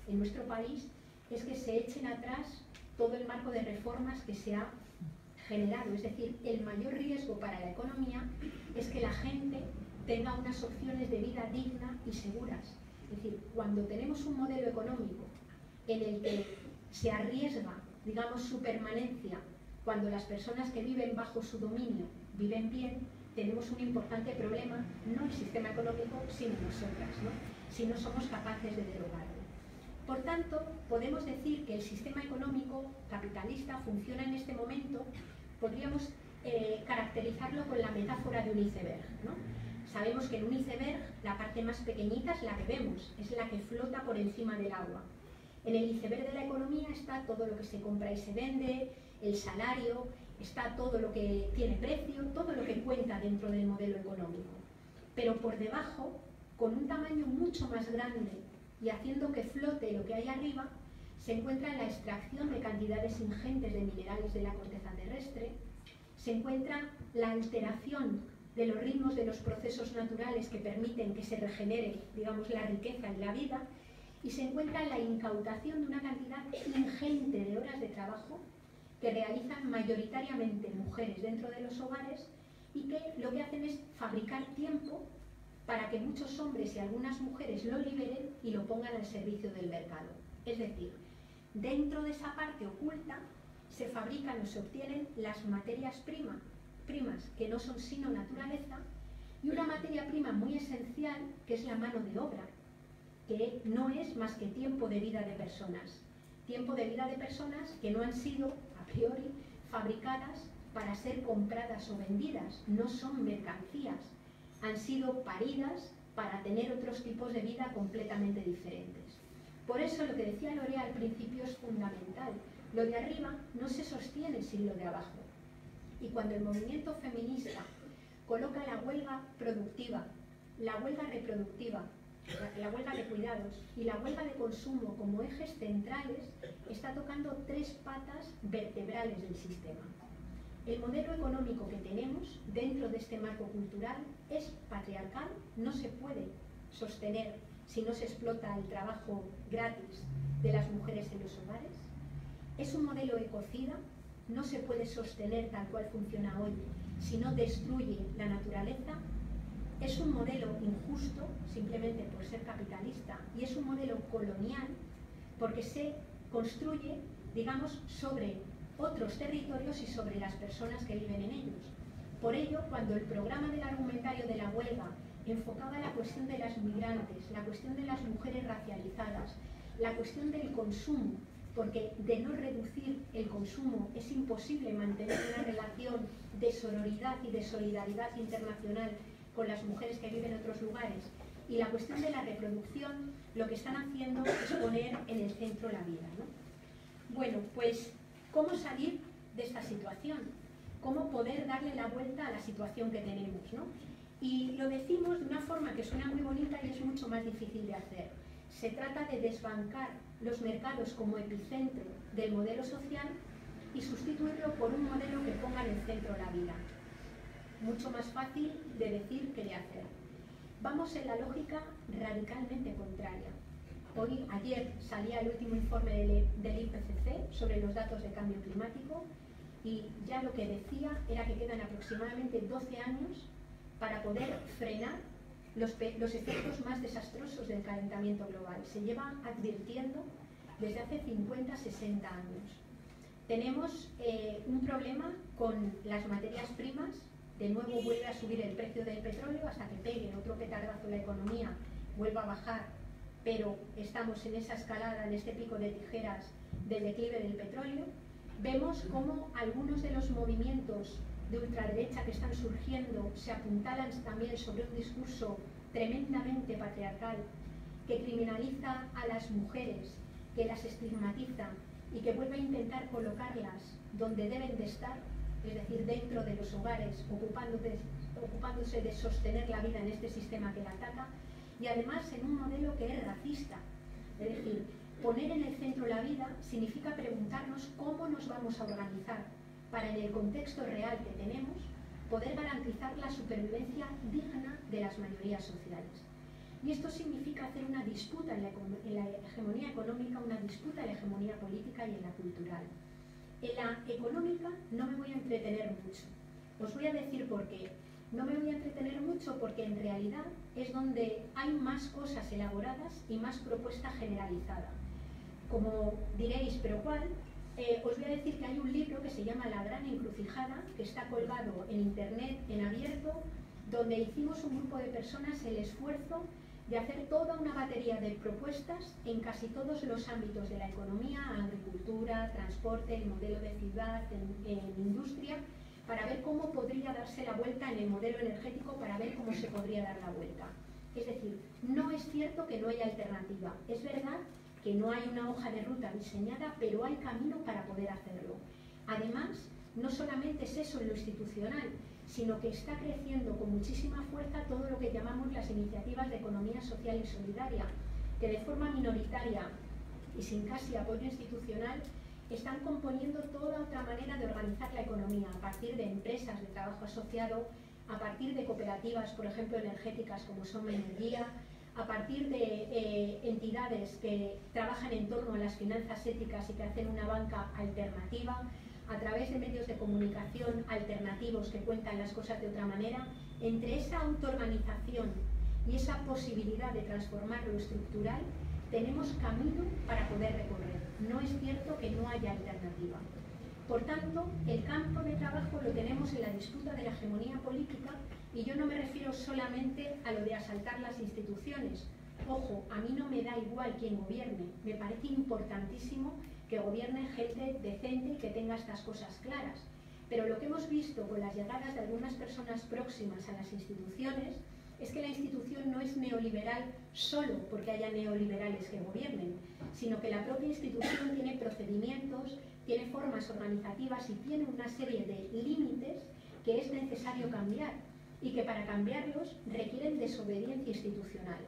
[SPEAKER 4] en nuestro país es que se echen atrás todo el marco de reformas que se ha generado. Es decir, el mayor riesgo para la economía es que la gente tenga unas opciones de vida digna y seguras. Es decir, cuando tenemos un modelo económico en el que se arriesga, digamos, su permanencia, cuando las personas que viven bajo su dominio viven bien, tenemos un importante problema, no el sistema económico, sino nosotras, ¿no? Si no somos capaces de derogarlo. Por tanto, podemos decir que el sistema económico capitalista funciona en este momento, podríamos caracterizarlo con la metáfora de un iceberg, ¿no? Sabemos que en un iceberg la parte más pequeñita es la que vemos, es la que flota por encima del agua. En el iceberg de la economía está todo lo que se compra y se vende, el salario, está todo lo que tiene precio, todo lo que cuenta dentro del modelo económico. Pero por debajo, con un tamaño mucho más grande y haciendo que flote lo que hay arriba, se encuentra la extracción de cantidades ingentes de minerales de la corteza terrestre, se encuentra la alteración de los ritmos de los procesos naturales que permiten que se regenere, digamos, la riqueza y la vida, y se encuentra la incautación de una cantidad ingente de horas de trabajo que realizan mayoritariamente mujeres dentro de los hogares y que lo que hacen es fabricar tiempo para que muchos hombres y algunas mujeres lo liberen y lo pongan al servicio del mercado. Es decir, dentro de esa parte oculta se fabrican o se obtienen las materias primas que no son sino naturaleza y una materia prima muy esencial que es la mano de obra, que no es más que tiempo de vida de personas. Tiempo de vida de personas que no han sido, a priori, fabricadas para ser compradas o vendidas. No son mercancías. Han sido paridas para tener otros tipos de vida completamente diferentes. Por eso lo que decía Lorea al principio es fundamental. Lo de arriba no se sostiene sin lo de abajo. Y cuando el movimiento feminista coloca la huelga productiva, la huelga reproductiva, la huelga de cuidados y la huelga de consumo como ejes centrales, está tocando tres patas vertebrales del sistema. El modelo económico que tenemos dentro de este marco cultural es patriarcal, no se puede sostener si no se explota el trabajo gratis de las mujeres en los hogares. Es un modelo ecocida, no se puede sostener tal cual funciona hoy si no destruye la naturaleza. Es un modelo injusto, simplemente por ser capitalista, y es un modelo colonial porque se construye, digamos, sobre otros territorios y sobre las personas que viven en ellos. Por ello, cuando el programa del argumentario de la huelga enfocaba la cuestión de las migrantes, la cuestión de las mujeres racializadas, la cuestión del consumo, porque de no reducir el consumo es imposible mantener una relación de sororidad y de solidaridad internacional con las mujeres que viven en otros lugares, y la cuestión de la reproducción lo que están haciendo es poner en el centro la vida, ¿no? Bueno, pues, ¿cómo salir de esta situación? ¿Cómo poder darle la vuelta a la situación que tenemos, ¿no? Y lo decimos de una forma que suena muy bonita y es mucho más difícil de hacer. Se trata de desbancar los mercados como epicentro del modelo social y sustituirlo por un modelo que ponga en el centro la vida. Mucho más fácil de decir que de hacer. Vamos en la lógica radicalmente contraria. Ayer salía el último informe del IPCC sobre los datos de cambio climático y ya lo que decía era que quedan aproximadamente 12 años para poder frenar los efectos más desastrosos del calentamiento global. Se lleva advirtiendo desde hace 50, 60 años. Tenemos un problema con las materias primas. De nuevo vuelve a subir el precio del petróleo hasta que pegue otro petardazo en la economía, vuelva a bajar, pero estamos en esa escalada, en este pico de tijeras del declive del petróleo. Vemos cómo algunos de los movimientos de ultraderecha que están surgiendo se apuntalan también sobre un discurso tremendamente patriarcal que criminaliza a las mujeres, que las estigmatiza y que vuelve a intentar colocarlas donde deben de estar, es decir, dentro de los hogares, ocupándose de sostener la vida en este sistema que la ataca, y además en un modelo que es racista. Es decir, poner en el centro la vida significa preguntarnos cómo nos vamos a organizar para, en el contexto real que tenemos, poder garantizar la supervivencia digna de las mayorías sociales. Y esto significa hacer una disputa en la hegemonía económica, una disputa en la hegemonía política y en la cultural. En la económica no me voy a entretener mucho. Os voy a decir por qué. No me voy a entretener mucho porque en realidad es donde hay más cosas elaboradas y más propuesta generalizada. Como diréis, ¿pero cuál? Os voy a decir que hay un libro que se llama La Gran Encrucijada, que está colgado en internet, en abierto, donde hicimos un grupo de personas el esfuerzo de hacer toda una batería de propuestas en casi todos los ámbitos de la economía, agricultura, transporte, el modelo de ciudad, en industria, para ver cómo podría darse la vuelta en el modelo energético, para ver cómo se podría dar la vuelta. Es decir, no es cierto que no haya alternativa. Es verdad que no hay una hoja de ruta diseñada, pero hay camino para poder hacerlo. Además, no solamente es eso en lo institucional, sino que está creciendo con muchísima fuerza todo lo que llamamos las iniciativas de economía social y solidaria, que de forma minoritaria y sin casi apoyo institucional están componiendo toda otra manera de organizar la economía, a partir de empresas de trabajo asociado, a partir de cooperativas, por ejemplo, energéticas como son Energía, a partir de entidades que trabajan en torno a las finanzas éticas y que hacen una banca alternativa, a través de medios de comunicación alternativos que cuentan las cosas de otra manera. Entre esa autoorganización y esa posibilidad de transformar lo estructural, tenemos camino para poder recorrer. No es cierto que no haya alternativa. Por tanto, el campo de trabajo lo tenemos en la disputa de la hegemonía política, y yo no me refiero solamente a lo de asaltar las instituciones. Ojo, a mí no me da igual quién gobierne, me parece importantísimo que gobierne gente decente y que tenga estas cosas claras. Pero lo que hemos visto con las llegadas de algunas personas próximas a las instituciones es que la institución no es neoliberal solo porque haya neoliberales que gobiernen, sino que la propia institución tiene procedimientos, tiene formas organizativas y tiene una serie de límites que es necesario cambiar y que para cambiarlos requieren desobediencia institucional.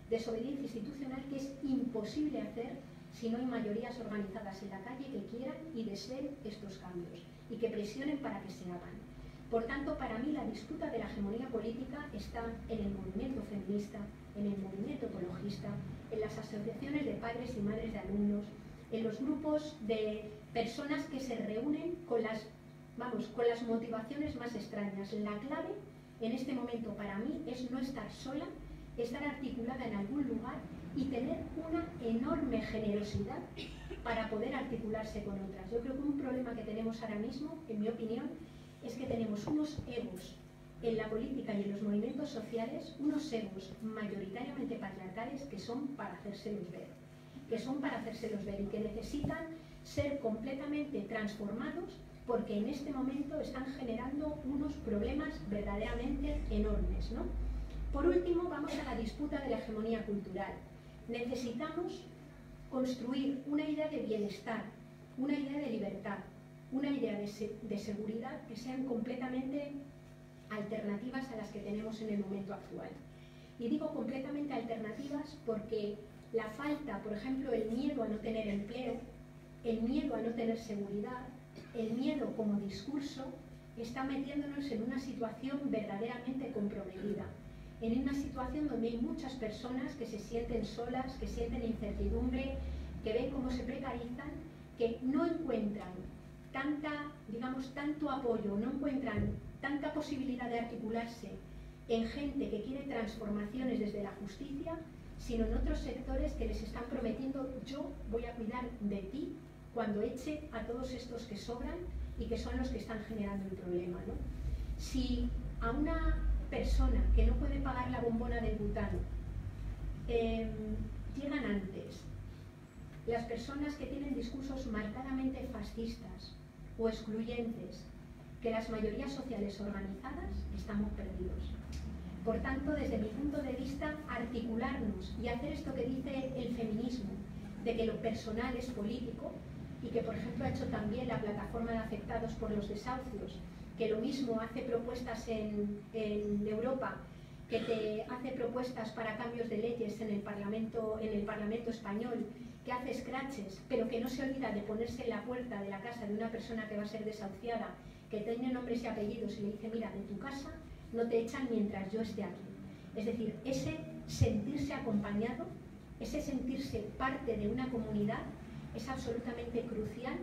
[SPEAKER 4] Desobediencia institucional que es imposible hacer si no hay mayorías organizadas en la calle que quieran y deseen estos cambios y que presionen para que se hagan. Por tanto, para mí la disputa de la hegemonía política está en el movimiento feminista, en el movimiento ecologista, en las asociaciones de padres y madres de alumnos, en los grupos de personas que se reúnen con las motivaciones más extrañas. La clave en este momento para mí es no estar sola, estar articulada en algún lugar y tener una enorme generosidad para poder articularse con otras. Yo creo que un problema que tenemos ahora mismo, en mi opinión, es que tenemos unos egos en la política y en los movimientos sociales, unos egos mayoritariamente patriarcales que son para hacérselos ver, y que necesitan ser completamente transformados porque en este momento están generando unos problemas verdaderamente enormes, ¿no? Por último, vamos a la disputa de la hegemonía cultural. Necesitamos construir una idea de bienestar, una idea de libertad, una idea de seguridad que sean completamente alternativas a las que tenemos en el momento actual. Y digo completamente alternativas porque la falta, por ejemplo, el miedo a no tener empleo, el miedo a no tener seguridad, el miedo como discurso, está metiéndonos en una situación verdaderamente comprometida, en una situación donde hay muchas personas que se sienten solas, que sienten incertidumbre, que ven cómo se precarizan, que no encuentran tanto apoyo, no encuentran tanta posibilidad de articularse en gente que quiere transformaciones desde la justicia, sino en otros sectores que les están prometiendo: yo voy a cuidar de ti cuando eche a todos estos que sobran y que son los que están generando el problema, ¿no? Si a una persona que no puede pagar la bombona del butano llegan antes las personas que tienen discursos marcadamente fascistas o excluyentes que las mayorías sociales organizadas, estamos perdidos. Por tanto, desde mi punto de vista, articularnos y hacer esto que dice el feminismo, de que lo personal es político, y que por ejemplo ha hecho también la plataforma de afectados por los desahucios, que lo mismo hace propuestas en Europa, que te hace propuestas para cambios de leyes en el Parlamento español, que hace scratches, pero que no se olvida de ponerse en la puerta de la casa de una persona que va a ser desahuciada, que tiene nombres y apellidos, y le dice: mira, de tu casa no te echan mientras yo esté aquí. Es decir, ese sentirse acompañado, ese sentirse parte de una comunidad, es absolutamente crucial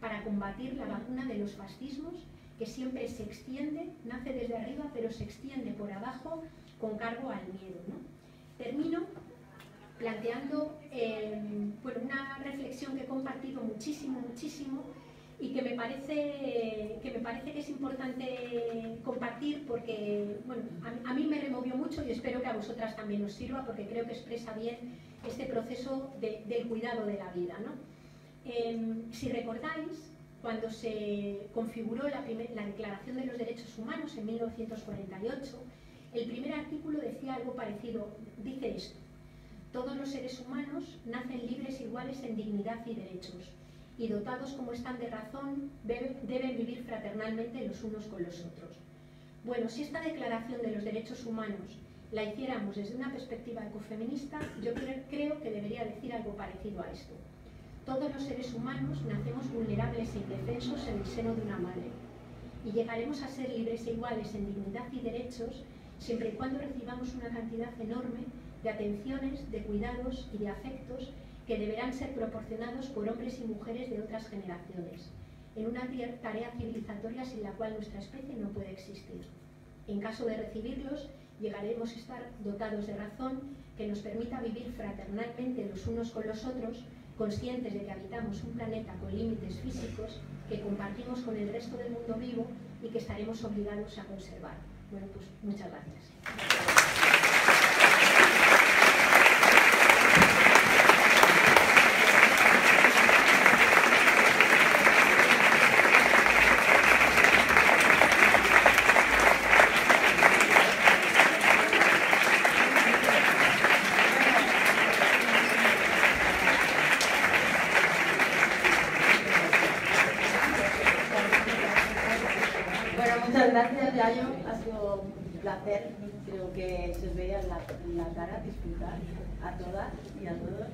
[SPEAKER 4] para combatir la vacuna de los fascismos, que siempre se extiende, nace desde arriba, pero se extiende por abajo con cargo al miedo, ¿no? Termino planteando una reflexión que he compartido muchísimo y que me parece que es importante compartir porque, bueno, a mí me removió mucho y espero que a vosotras también os sirva, porque creo que expresa bien este proceso del cuidado de la vida, ¿no? Si recordáis, cuando se configuró la Declaración de los Derechos Humanos en 1948, el primer artículo decía algo parecido, dice esto: todos los seres humanos nacen libres e iguales en dignidad y derechos, y dotados como están de razón, deben vivir fraternalmente los unos con los otros. Bueno, si esta Declaración de los Derechos Humanos la hiciéramos desde una perspectiva ecofeminista, yo creo que debería decir algo parecido a esto. Todos los seres humanos nacemos vulnerables e indefensos en el seno de una madre, y llegaremos a ser libres e iguales en dignidad y derechos siempre y cuando recibamos una cantidad enorme de atenciones, de cuidados y de afectos que deberán ser proporcionados por hombres y mujeres de otras generaciones, en una tarea civilizatoria sin la cual nuestra especie no puede existir. En caso de recibirlos, llegaremos a estar dotados de razón que nos permita vivir fraternalmente los unos con los otros, conscientes de que habitamos un planeta con límites físicos que compartimos con el resto del mundo vivo y que estaremos obligados a conservar. Bueno, pues muchas gracias.
[SPEAKER 3] Gracias, Yayo, ha sido un placer. Creo que se os veía en la cara disfrutar a todas y a todos.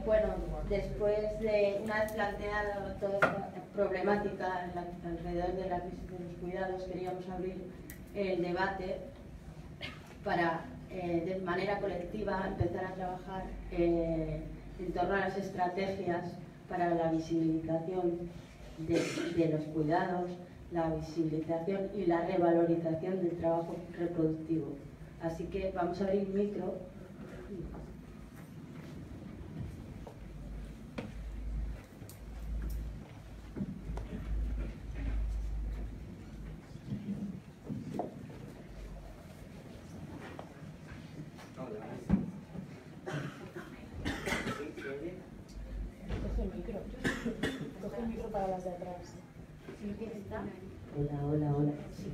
[SPEAKER 3] Bueno, después de una vez planteada toda esta problemática alrededor de la crisis de los cuidados, queríamos abrir el debate para, de manera colectiva, empezar a trabajar en torno a las estrategias para la visibilización de los cuidados, la visibilización y la revalorización del trabajo reproductivo. Así que vamos a abrir micro.
[SPEAKER 5] Coge el micro para las de atrás.
[SPEAKER 3] Hola. Sí.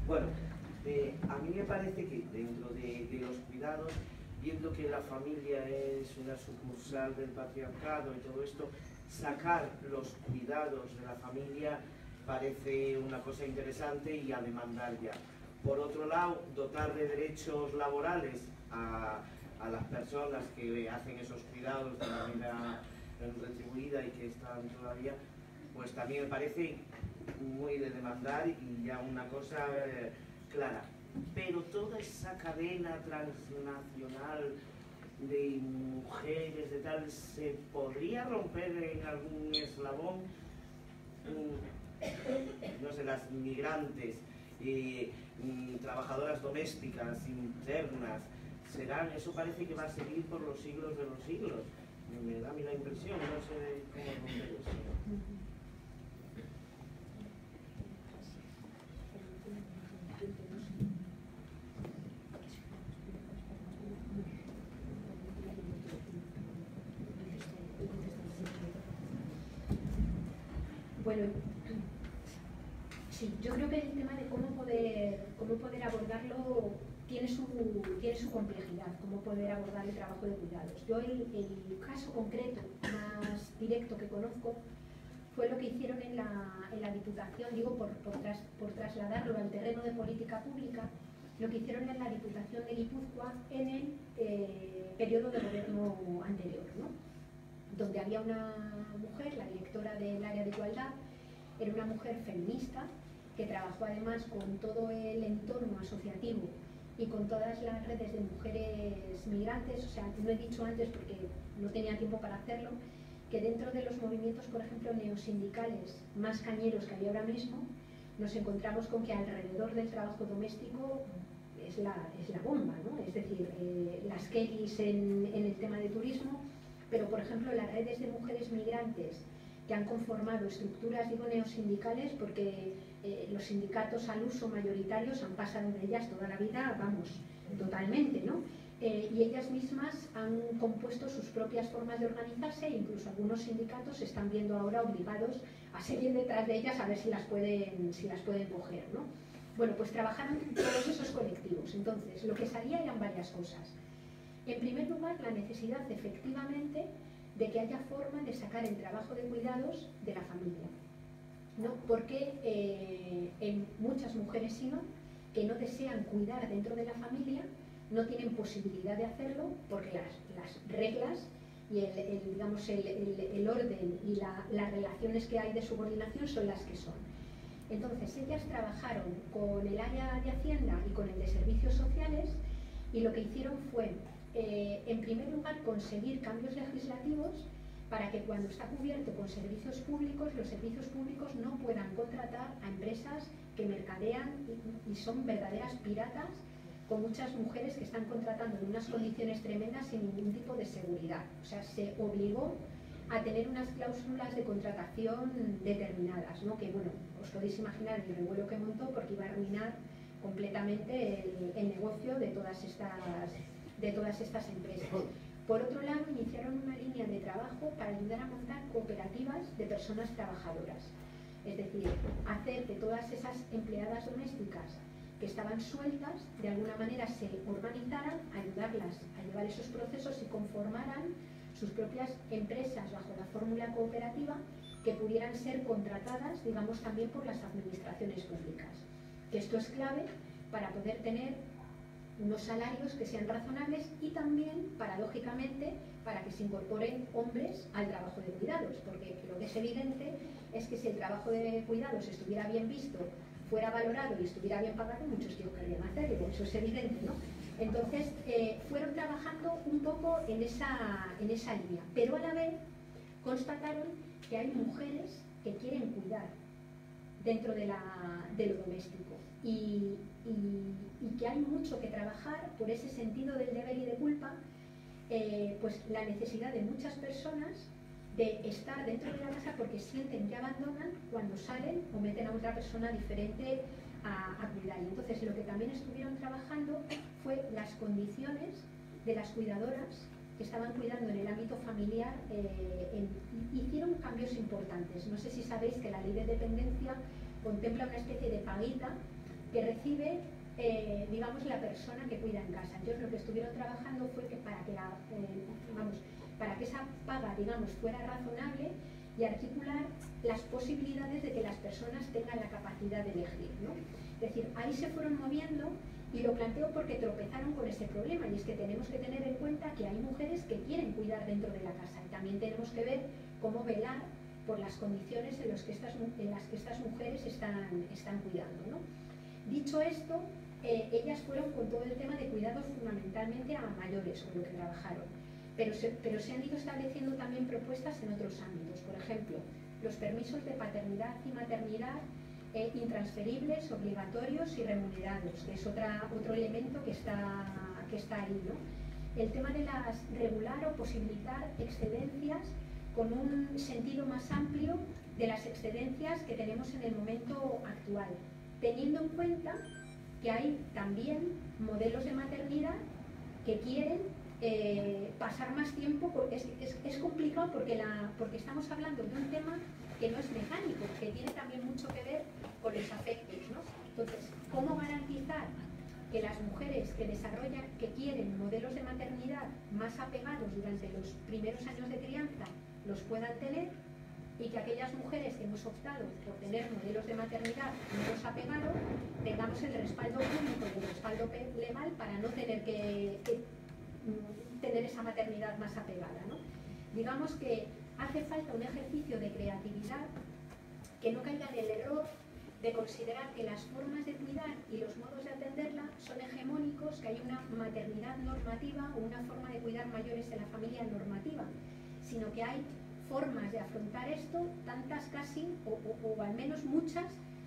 [SPEAKER 6] Bueno, mí me parece que dentro de los cuidados, viendo que la familia es una sucursal del patriarcado y todo esto, sacar los cuidados de la familia parece una cosa interesante y a demandar ya. Por otro lado, dotar de derechos laborales a las personas que hacen esos cuidados de manera retribuida y que están todavía, pues también me parece muy de demandar y ya una cosa clara. Pero toda esa cadena transnacional de mujeres, de tal, ¿se podría romper en algún eslabón? No sé, las migrantes, trabajadoras domésticas, internas, serán, eso parece que va a seguir por los siglos de los siglos. Me da a mí la impresión, no sé cómo romper eso.
[SPEAKER 4] Bueno, sí, yo creo que el tema de cómo poder abordarlo tiene su complejidad, cómo poder abordar el trabajo de cuidados. Yo el caso concreto más directo que conozco fue lo que hicieron en la Diputación, digo por trasladarlo al terreno de política pública, lo que hicieron en la Diputación de Guipúzcoa en el periodo de gobierno anterior, ¿no? Donde había una mujer, la directora del área de igualdad, era una mujer feminista que trabajó además con todo el entorno asociativo y con todas las redes de mujeres migrantes. O sea, no he dicho antes porque no tenía tiempo para hacerlo, que dentro de los movimientos, por ejemplo, neosindicales más cañeros que hay ahora mismo, nos encontramos con que alrededor del trabajo doméstico es la bomba, ¿no? Es decir, las Kellys en el tema de turismo, pero por ejemplo las redes de mujeres migrantes que han conformado estructuras, digo, neosindicales, porque los sindicatos al uso mayoritarios han pasado de ellas toda la vida, vamos, totalmente, ¿no? Y ellas mismas han compuesto sus propias formas de organizarse e incluso algunos sindicatos se están viendo ahora obligados a seguir detrás de ellas a ver si las pueden coger, ¿no? Bueno, pues trabajaron todos esos colectivos. Entonces, lo que salía eran varias cosas. En primer lugar, la necesidad efectivamente de que haya forma de sacar el trabajo de cuidados de la familia, ¿no? Porque muchas mujeres, si no, que no desean cuidar dentro de la familia, no tienen posibilidad de hacerlo porque las reglas y el orden y las relaciones que hay de subordinación son las que son. Entonces ellas trabajaron con el área de Hacienda y con el de Servicios Sociales y lo que hicieron fue, en primer lugar, conseguir cambios legislativos para que cuando está cubierto con servicios públicos, los servicios públicos no puedan contratar a empresas que mercadean y son verdaderas piratas, con muchas mujeres que están contratando en unas condiciones tremendas sin ningún tipo de seguridad. O sea, se obligó a tener unas cláusulas de contratación determinadas, ¿no? Que, bueno, os podéis imaginar el revuelo que montó porque iba a arruinar completamente el negocio de todas estas empresas. Por otro lado, iniciaron una línea de trabajo para ayudar a montar cooperativas de personas trabajadoras. Es decir, hacer que todas esas empleadas domésticas que estaban sueltas, de alguna manera se organizaran, ayudarlas a llevar esos procesos y conformaran sus propias empresas bajo la fórmula cooperativa que pudieran ser contratadas, digamos, también por las administraciones públicas. Que esto es clave para poder tener unos salarios que sean razonables y también, paradójicamente, para que se incorporen hombres al trabajo de cuidados, porque lo que es evidente es que si el trabajo de cuidados estuviera bien visto, fuera valorado y estuviera bien pagado, muchos tíos querrían hacerlo, eso es evidente, ¿no? Entonces, fueron trabajando un poco en esa línea, pero a la vez constataron que hay mujeres que quieren cuidar dentro de lo doméstico y que hay mucho que trabajar por ese sentido del deber y de culpa, pues la necesidad de muchas personas de estar dentro de la casa porque sienten que abandonan cuando salen o meten a otra persona diferente a cuidar. Y entonces lo que también estuvieron trabajando fue las condiciones de las cuidadoras que estaban cuidando en el ámbito familiar. Hicieron cambios importantes. No sé si sabéis que la ley de dependencia contempla una especie de paguita que recibe digamos, la persona que cuida en casa. Entonces lo que estuvieron trabajando fue que para que esa paga, digamos, fuera razonable y articular las posibilidades de que las personas tengan la capacidad de elegir, ¿no? Es decir, ahí se fueron moviendo, y lo planteo porque tropezaron con ese problema, y es que tenemos que tener en cuenta que hay mujeres que quieren cuidar dentro de la casa, y también tenemos que ver cómo velar por las condiciones en las que estas mujeres están cuidando, ¿no? Dicho esto, ellas fueron con todo el tema de cuidados fundamentalmente a mayores con lo que trabajaron, pero se han ido estableciendo también propuestas en otros ámbitos. Por ejemplo, los permisos de paternidad y maternidad intransferibles, obligatorios y remunerados, que es otro elemento que está ahí, ¿no? El tema de regular o posibilitar excedencias con un sentido más amplio de las excedencias que tenemos en el momento actual, teniendo en cuenta que hay también modelos de maternidad que quieren pasar más tiempo. Es complicado porque estamos hablando de un tema que no es mecánico, que tiene también mucho que ver con los afectos, ¿no? Entonces, ¿cómo garantizar que las mujeres que quieren modelos de maternidad más apegados durante los primeros años de crianza los puedan tener, y que aquellas mujeres que hemos optado por tener modelos de maternidad menos apegados tengamos el respaldo público y el respaldo legal para no tener que tener esa maternidad más apegada, ¿no? Digamos que hace falta un ejercicio de creatividad que no caiga en el error de considerar que las formas de cuidar y los modos de atenderla son hegemónicos, que hay una maternidad normativa o una forma de cuidar mayores en la familia normativa, sino que hay formas de afrontar esto, tantas casi, o al menos muchas,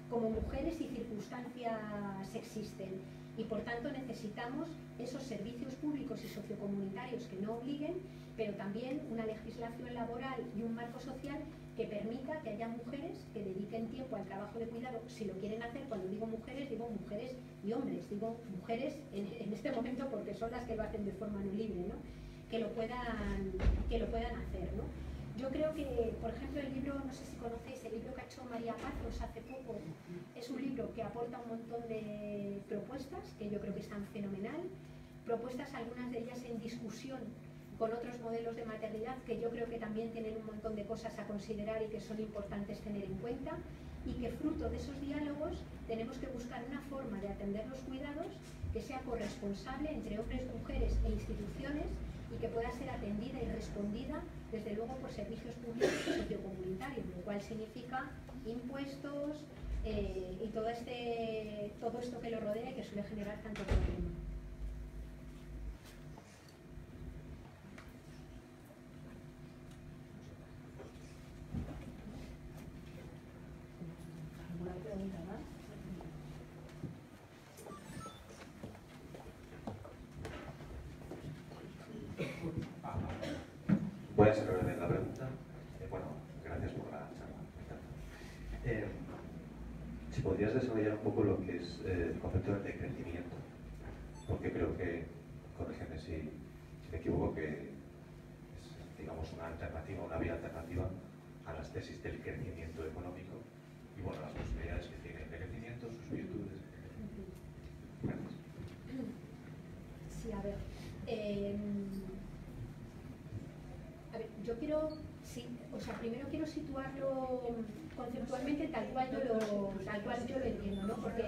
[SPEAKER 4] como mujeres y circunstancias existen. Y por tanto necesitamos esos servicios públicos y sociocomunitarios que no obliguen, pero también una legislación laboral y un marco social que permita que haya mujeres que dediquen tiempo al trabajo de cuidado, si lo quieren hacer. Cuando digo mujeres y hombres, digo mujeres en este momento porque son las que lo hacen de forma no libre, ¿no? Que lo puedan hacer, ¿no? Yo creo que, por ejemplo, el libro, no sé si conocéis, el libro que ha hecho María Pazos hace poco, es un libro que aporta un montón de propuestas, que yo creo que están fenomenal, propuestas algunas de ellas en discusión con otros modelos de maternidad, que yo creo que también tienen un montón de cosas a considerar y que son importantes tener en cuenta, y que fruto de esos diálogos tenemos que buscar una forma de atender los cuidados que sea corresponsable entre hombres, mujeres e instituciones, y que pueda ser atendida y respondida, desde luego, por servicios públicos y sociocomunitarios, lo cual significa impuestos y todo esto que lo rodea y que suele generar tanto problema.
[SPEAKER 3] ¿Alguna pregunta más?
[SPEAKER 7] Voy a ser breve en la pregunta. Bueno, gracias por la charla. Si podrías desarrollar un poco lo que es el concepto de crecimiento, porque creo que, corrígeme si me equivoco, que es, digamos, una alternativa, una vía alternativa a las tesis del crecimiento económico y, bueno, las posibilidades que tiene el crecimiento, sus virtudes. Gracias.
[SPEAKER 4] Sí, a ver, yo quiero, primero quiero situarlo conceptualmente tal cual yo lo entiendo, ¿no? Porque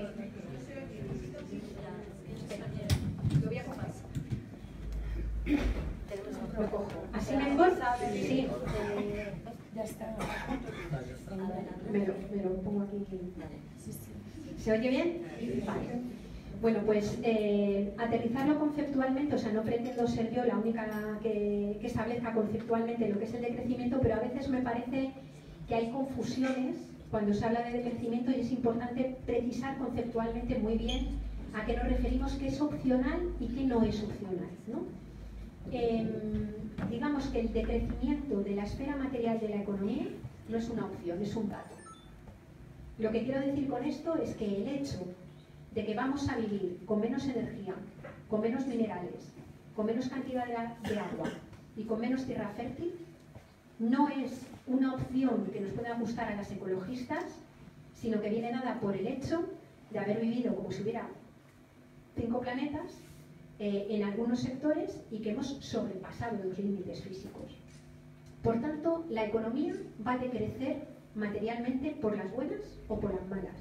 [SPEAKER 4] lo voy a coger. Lo cojo. ¿Así mejor? Sí.
[SPEAKER 5] Ya está.
[SPEAKER 4] Me lo pongo aquí. ¿Se oye bien? Vale. Bueno, pues aterrizarlo conceptualmente, o sea, no pretendo ser yo la única que establezca conceptualmente lo que es el decrecimiento, pero a veces me parece que hay confusiones cuando se habla de decrecimiento y es importante precisar conceptualmente muy bien a qué nos referimos, qué es opcional y qué no es opcional, ¿no? Digamos que el decrecimiento de la esfera material de la economía no es una opción, es un dato. Lo que quiero decir con esto es que el hecho de que vamos a vivir con menos energía, con menos minerales, con menos cantidad de agua y con menos tierra fértil, no es una opción que nos pueda gustar a las ecologistas, sino que viene dada por el hecho de haber vivido como si hubiera 5 planetas en algunos sectores y que hemos sobrepasado los límites físicos. Por tanto, la economía va a decrecer materialmente por las buenas o por las malas.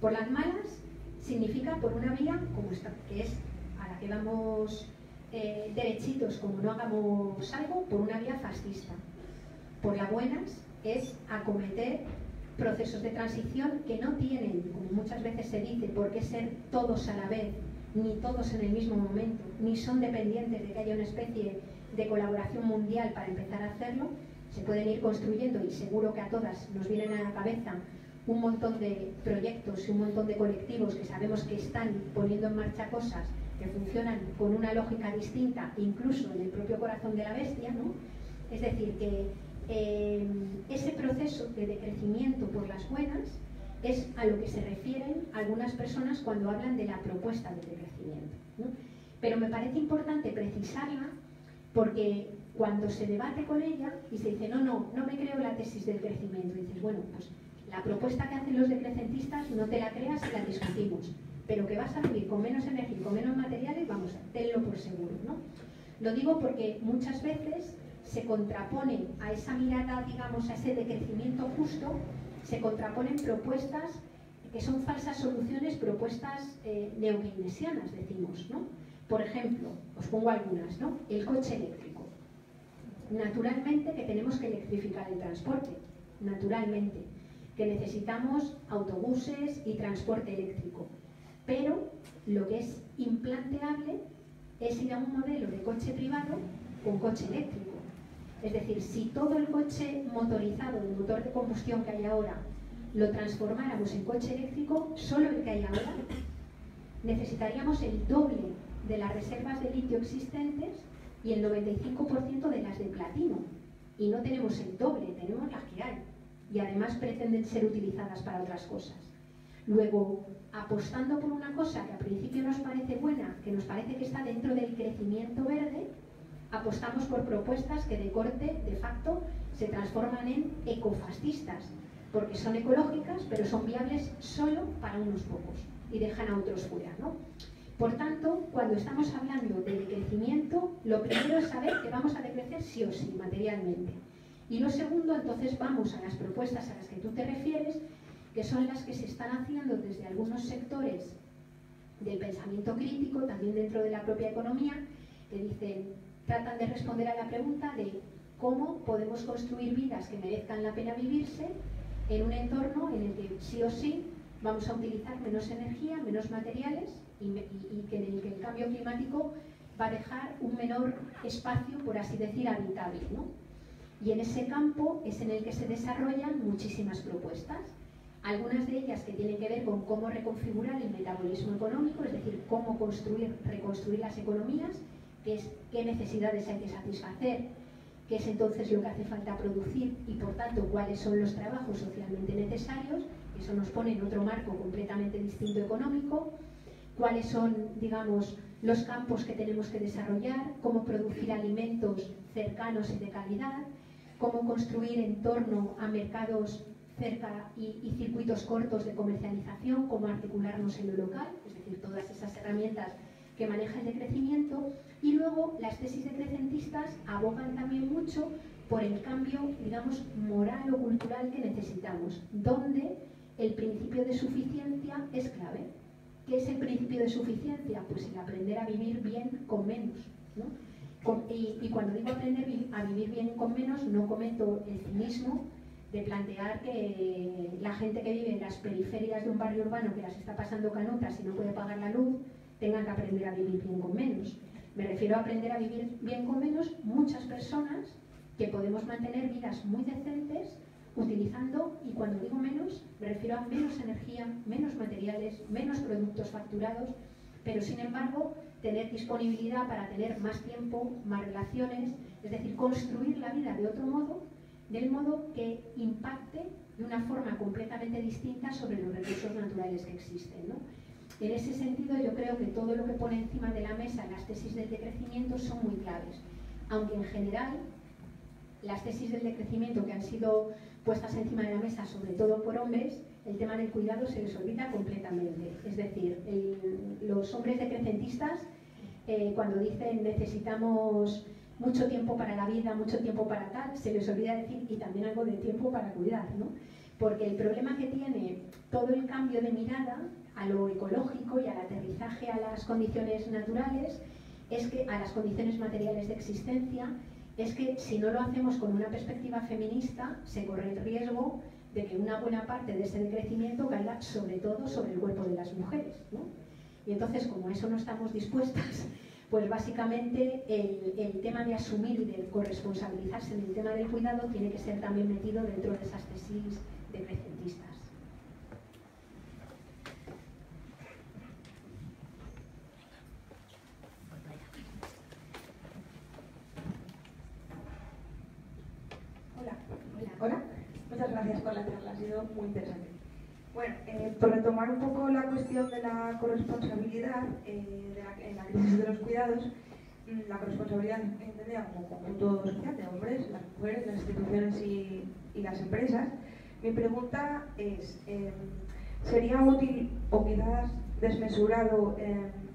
[SPEAKER 4] Por las malas significa por una vía como esta, que es a la que vamos derechitos como no hagamos algo, por una vía fascista. Por las buenas es acometer procesos de transición que no tienen, como muchas veces se dice, por qué ser todos a la vez, ni todos en el mismo momento, ni son dependientes de que haya una especie de colaboración mundial para empezar a hacerlo. Se pueden ir construyendo, y seguro que a todas nos vienen a la cabeza un montón de proyectos y un montón de colectivos que sabemos que están poniendo en marcha cosas que funcionan con una lógica distinta, incluso en el propio corazón de la bestia, ¿no? Es decir, que ese proceso de decrecimiento por las buenas es a lo que se refieren algunas personas cuando hablan de la propuesta de decrecimiento, ¿no? Pero me parece importante precisarla porque cuando se debate con ella y se dice no me creo la tesis del crecimiento, y dices, bueno, pues la propuesta que hacen los decrecentistas no te la creas y la discutimos, pero que vas a vivir con menos energía y con menos materiales, vamos, tenlo por seguro, ¿no? Lo digo porque muchas veces se contraponen a esa mirada, digamos, a ese decrecimiento justo, se contraponen propuestas que son falsas soluciones, propuestas neokeynesianas, decimos, ¿no? Por ejemplo, os pongo algunas, ¿no? El coche eléctrico. Naturalmente que tenemos que electrificar el transporte, naturalmente, que necesitamos autobuses y transporte eléctrico, pero lo que es implanteable es ir a un modelo de coche privado con coche eléctrico. Es decir, si todo el coche motorizado, el motor de combustión que hay ahora, lo transformáramos en coche eléctrico, solo el que hay ahora, necesitaríamos el doble de las reservas de litio existentes y el 95% de las de platino. Y no tenemos el doble, tenemos las que hay. Y además pretenden ser utilizadas para otras cosas. Luego, apostando por una cosa que al principio nos parece buena, que nos parece que está dentro del crecimiento verde, apostamos por propuestas que de corte, de facto, se transforman en ecofascistas, porque son ecológicas, pero son viables solo para unos pocos y dejan a otros fuera, ¿no? Por tanto, cuando estamos hablando de decrecimiento, lo primero es saber que vamos a decrecer sí o sí, materialmente. Y lo segundo, entonces vamos a las propuestas a las que tú te refieres, que son las que se están haciendo desde algunos sectores del pensamiento crítico, también dentro de la propia economía, que dicen, tratan de responder a la pregunta de cómo podemos construir vidas que merezcan la pena vivirse en un entorno en el que sí o sí vamos a utilizar menos energía, menos materiales y que en el que el cambio climático va a dejar un menor espacio, por así decir, habitable, ¿no? Y en ese campo es en el que se desarrollan muchísimas propuestas, algunas de ellas que tienen que ver con cómo reconfigurar el metabolismo económico, es decir, cómo reconstruir las economías, que es qué necesidades hay que satisfacer, qué es entonces lo que hace falta producir y por tanto cuáles son los trabajos socialmente necesarios. Eso nos pone en otro marco completamente distinto económico, cuáles son, digamos, los campos que tenemos que desarrollar, cómo producir alimentos cercanos y de calidad, cómo construir en torno a mercados cerca y circuitos cortos de comercialización, cómo articularnos en lo local, es decir, todas esas herramientas que maneja el decrecimiento. Y luego las tesis decrecentistas abogan también mucho por el cambio, digamos, moral o cultural que necesitamos, donde el principio de suficiencia es clave. ¿Qué es el principio de suficiencia? Pues el aprender a vivir bien con menos, ¿no? Y cuando digo aprender a vivir bien con menos, no cometo el cinismo de plantear que la gente que vive en las periferias de un barrio urbano que las está pasando canutas y no puede pagar la luz, tengan que aprender a vivir bien con menos. Me refiero a aprender a vivir bien con menos muchas personas que podemos mantener vidas muy decentes utilizando, y cuando digo menos, me refiero a menos energía, menos materiales, menos productos facturados, pero sin embargo tener disponibilidad para tener más tiempo, más relaciones, es decir, construir la vida de otro modo, del modo que impacte de una forma completamente distinta sobre los recursos naturales que existen, ¿no? En ese sentido, yo creo que todo lo que pone encima de la mesa las tesis del decrecimiento son muy claves, aunque en general las tesis del decrecimiento que han sido puestas encima de la mesa, sobre todo por hombres, el tema del cuidado se les olvida completamente. Es decir, los hombres decrecentistas, cuando dicen necesitamos mucho tiempo para la vida, mucho tiempo para tal, se les olvida decir y también algo de tiempo para cuidar, ¿no? Porque el problema que tiene todo el cambio de mirada a lo ecológico y al aterrizaje a las condiciones naturales, es que a las condiciones materiales de existencia, es que si no lo hacemos con una perspectiva feminista, se corre el riesgo de que una buena parte de ese decrecimiento caiga sobre todo sobre el cuerpo de las mujeres, ¿no? Y entonces, como a eso no estamos dispuestas, pues básicamente el tema de asumir y de corresponsabilizarse en el tema del cuidado tiene que ser también metido dentro de esas tesis decrecentistas.
[SPEAKER 5] Hola, muchas gracias por la charla, ha sido muy interesante. Bueno, por retomar un poco la cuestión de la corresponsabilidad en la crisis de los cuidados, la corresponsabilidad entendida como conjunto social de hombres, las mujeres, las instituciones y las empresas. Mi pregunta es, ¿sería útil o quizás desmesurado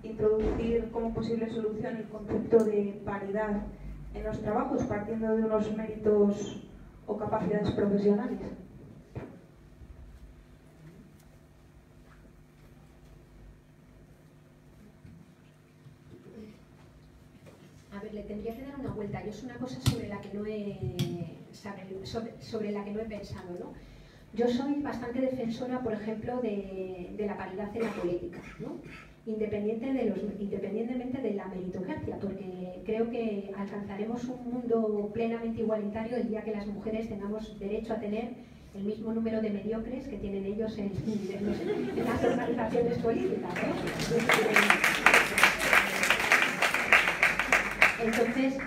[SPEAKER 5] introducir como posible solución el concepto de paridad en los trabajos partiendo de unos méritos o capacidades profesionales?
[SPEAKER 4] A ver, le tendría que dar una vuelta. Yo es una cosa sobre la que no he pensado, ¿no? Yo soy bastante defensora, por ejemplo, de la paridad en la política, ¿no? Independientemente de la meritocracia, porque creo que alcanzaremos un mundo plenamente igualitario el día que las mujeres tengamos derecho a tener el mismo número de mediocres que tienen ellos en las organizaciones políticas, ¿no? Entonces,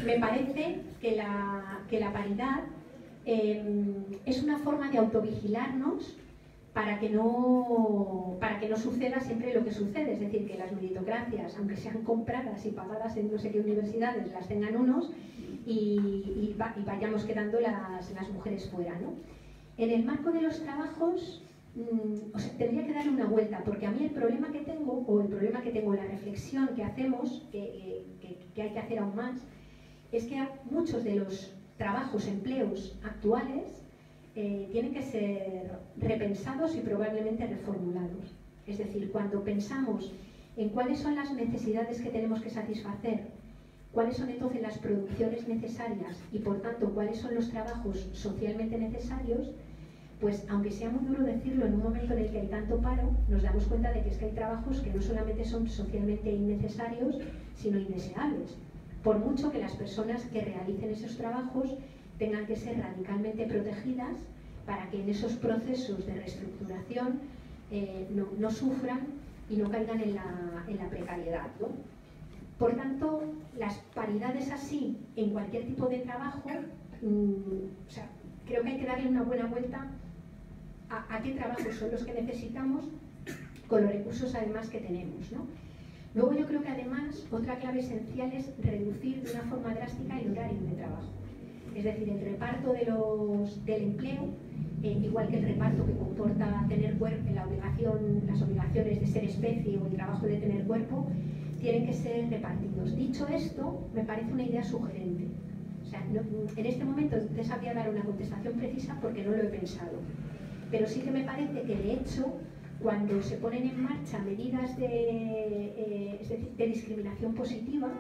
[SPEAKER 4] me parece que la paridad es una forma de autovigilarnos para que no suceda siempre lo que sucede, es decir, que las meritocracias, aunque sean compradas y pagadas en no sé qué universidades, las tengan unos y vayamos quedando las mujeres fuera, ¿no? En el marco de los trabajos, tendría que darle una vuelta, porque a mí el problema que tengo, la reflexión que hacemos, que hay que hacer aún más, es que muchos de los trabajos, empleos actuales, tienen que ser repensados y probablemente reformulados. Es decir, cuando pensamos en cuáles son las necesidades que tenemos que satisfacer, cuáles son entonces las producciones necesarias y por tanto cuáles son los trabajos socialmente necesarios, pues aunque sea muy duro decirlo en un momento en el que hay tanto paro, nos damos cuenta de que es que hay trabajos que no solamente son socialmente innecesarios, sino indeseables. Por mucho que las personas que realicen esos trabajos tengan que ser radicalmente protegidas para que en esos procesos de reestructuración no sufran y no caigan en la precariedad, ¿no? Por tanto, las paridades así en cualquier tipo de trabajo, creo que hay que darle una buena vuelta a qué trabajos son los que necesitamos con los recursos además que tenemos, ¿no? Luego yo creo que además otra clave esencial es reducir de una forma drástica el horario de trabajo. Es decir, el reparto del empleo, igual que el reparto que comporta tener cuerpo, las obligaciones de ser especie o el trabajo de tener cuerpo, tienen que ser repartidos. Dicho esto, me parece una idea sugerente. O sea, en este momento te sabría dar una contestación precisa porque no lo he pensado. Pero sí que me parece que de hecho, cuando se ponen en marcha medidas de discriminación positiva,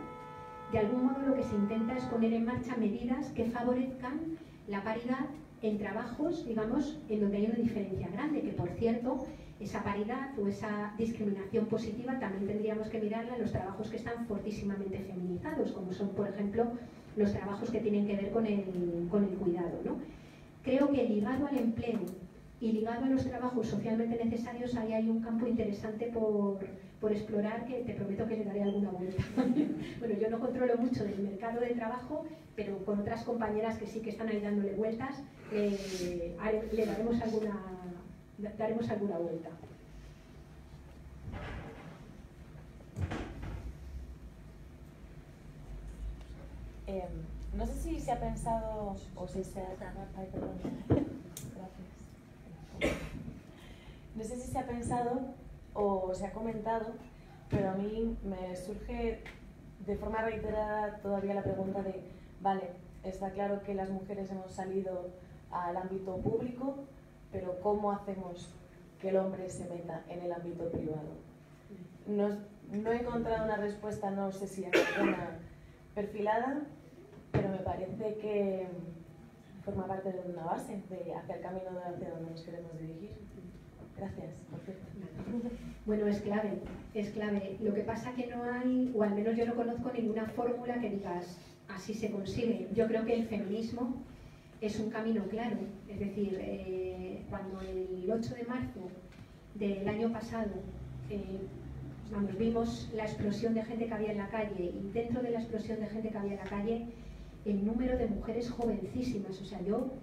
[SPEAKER 4] de algún modo lo que se intenta es poner en marcha medidas que favorezcan la paridad en trabajos, digamos, en donde hay una diferencia grande, que por cierto, esa paridad o esa discriminación positiva también tendríamos que mirarla en los trabajos que están fortísimamente feminizados, como son, por ejemplo, los trabajos que tienen que ver con el cuidado, ¿no? Creo que ligado al empleo y ligado a los trabajos socialmente necesarios, ahí hay un campo interesante por explorar, que te prometo que le daré alguna vuelta. Bueno, yo no controlo mucho del mercado de trabajo, pero con otras compañeras que sí que están ahí dándole vueltas, le daremos alguna vuelta.
[SPEAKER 8] No sé si se ha pensado o si se ha... Ay, perdón. Gracias. No sé si se ha pensado o se ha comentado, pero a mí me surge de forma reiterada todavía la pregunta de, vale, está claro que las mujeres hemos salido al ámbito público, pero ¿cómo hacemos que el hombre se meta en el ámbito privado? No he encontrado una respuesta, no sé si una perfilada, pero me parece que forma parte de una base hacia el camino hacia donde nos queremos dirigir. Gracias, por cierto.
[SPEAKER 4] Bueno, es clave, es clave. Lo que pasa que no hay, o al menos yo no conozco ninguna fórmula que digas, así se consigue. Yo creo que el feminismo es un camino claro. Es decir, cuando el 8 de marzo del año pasado vimos la explosión de gente que había en la calle, y dentro de la explosión de gente que había en la calle, el número de mujeres jovencísimas. O sea, yo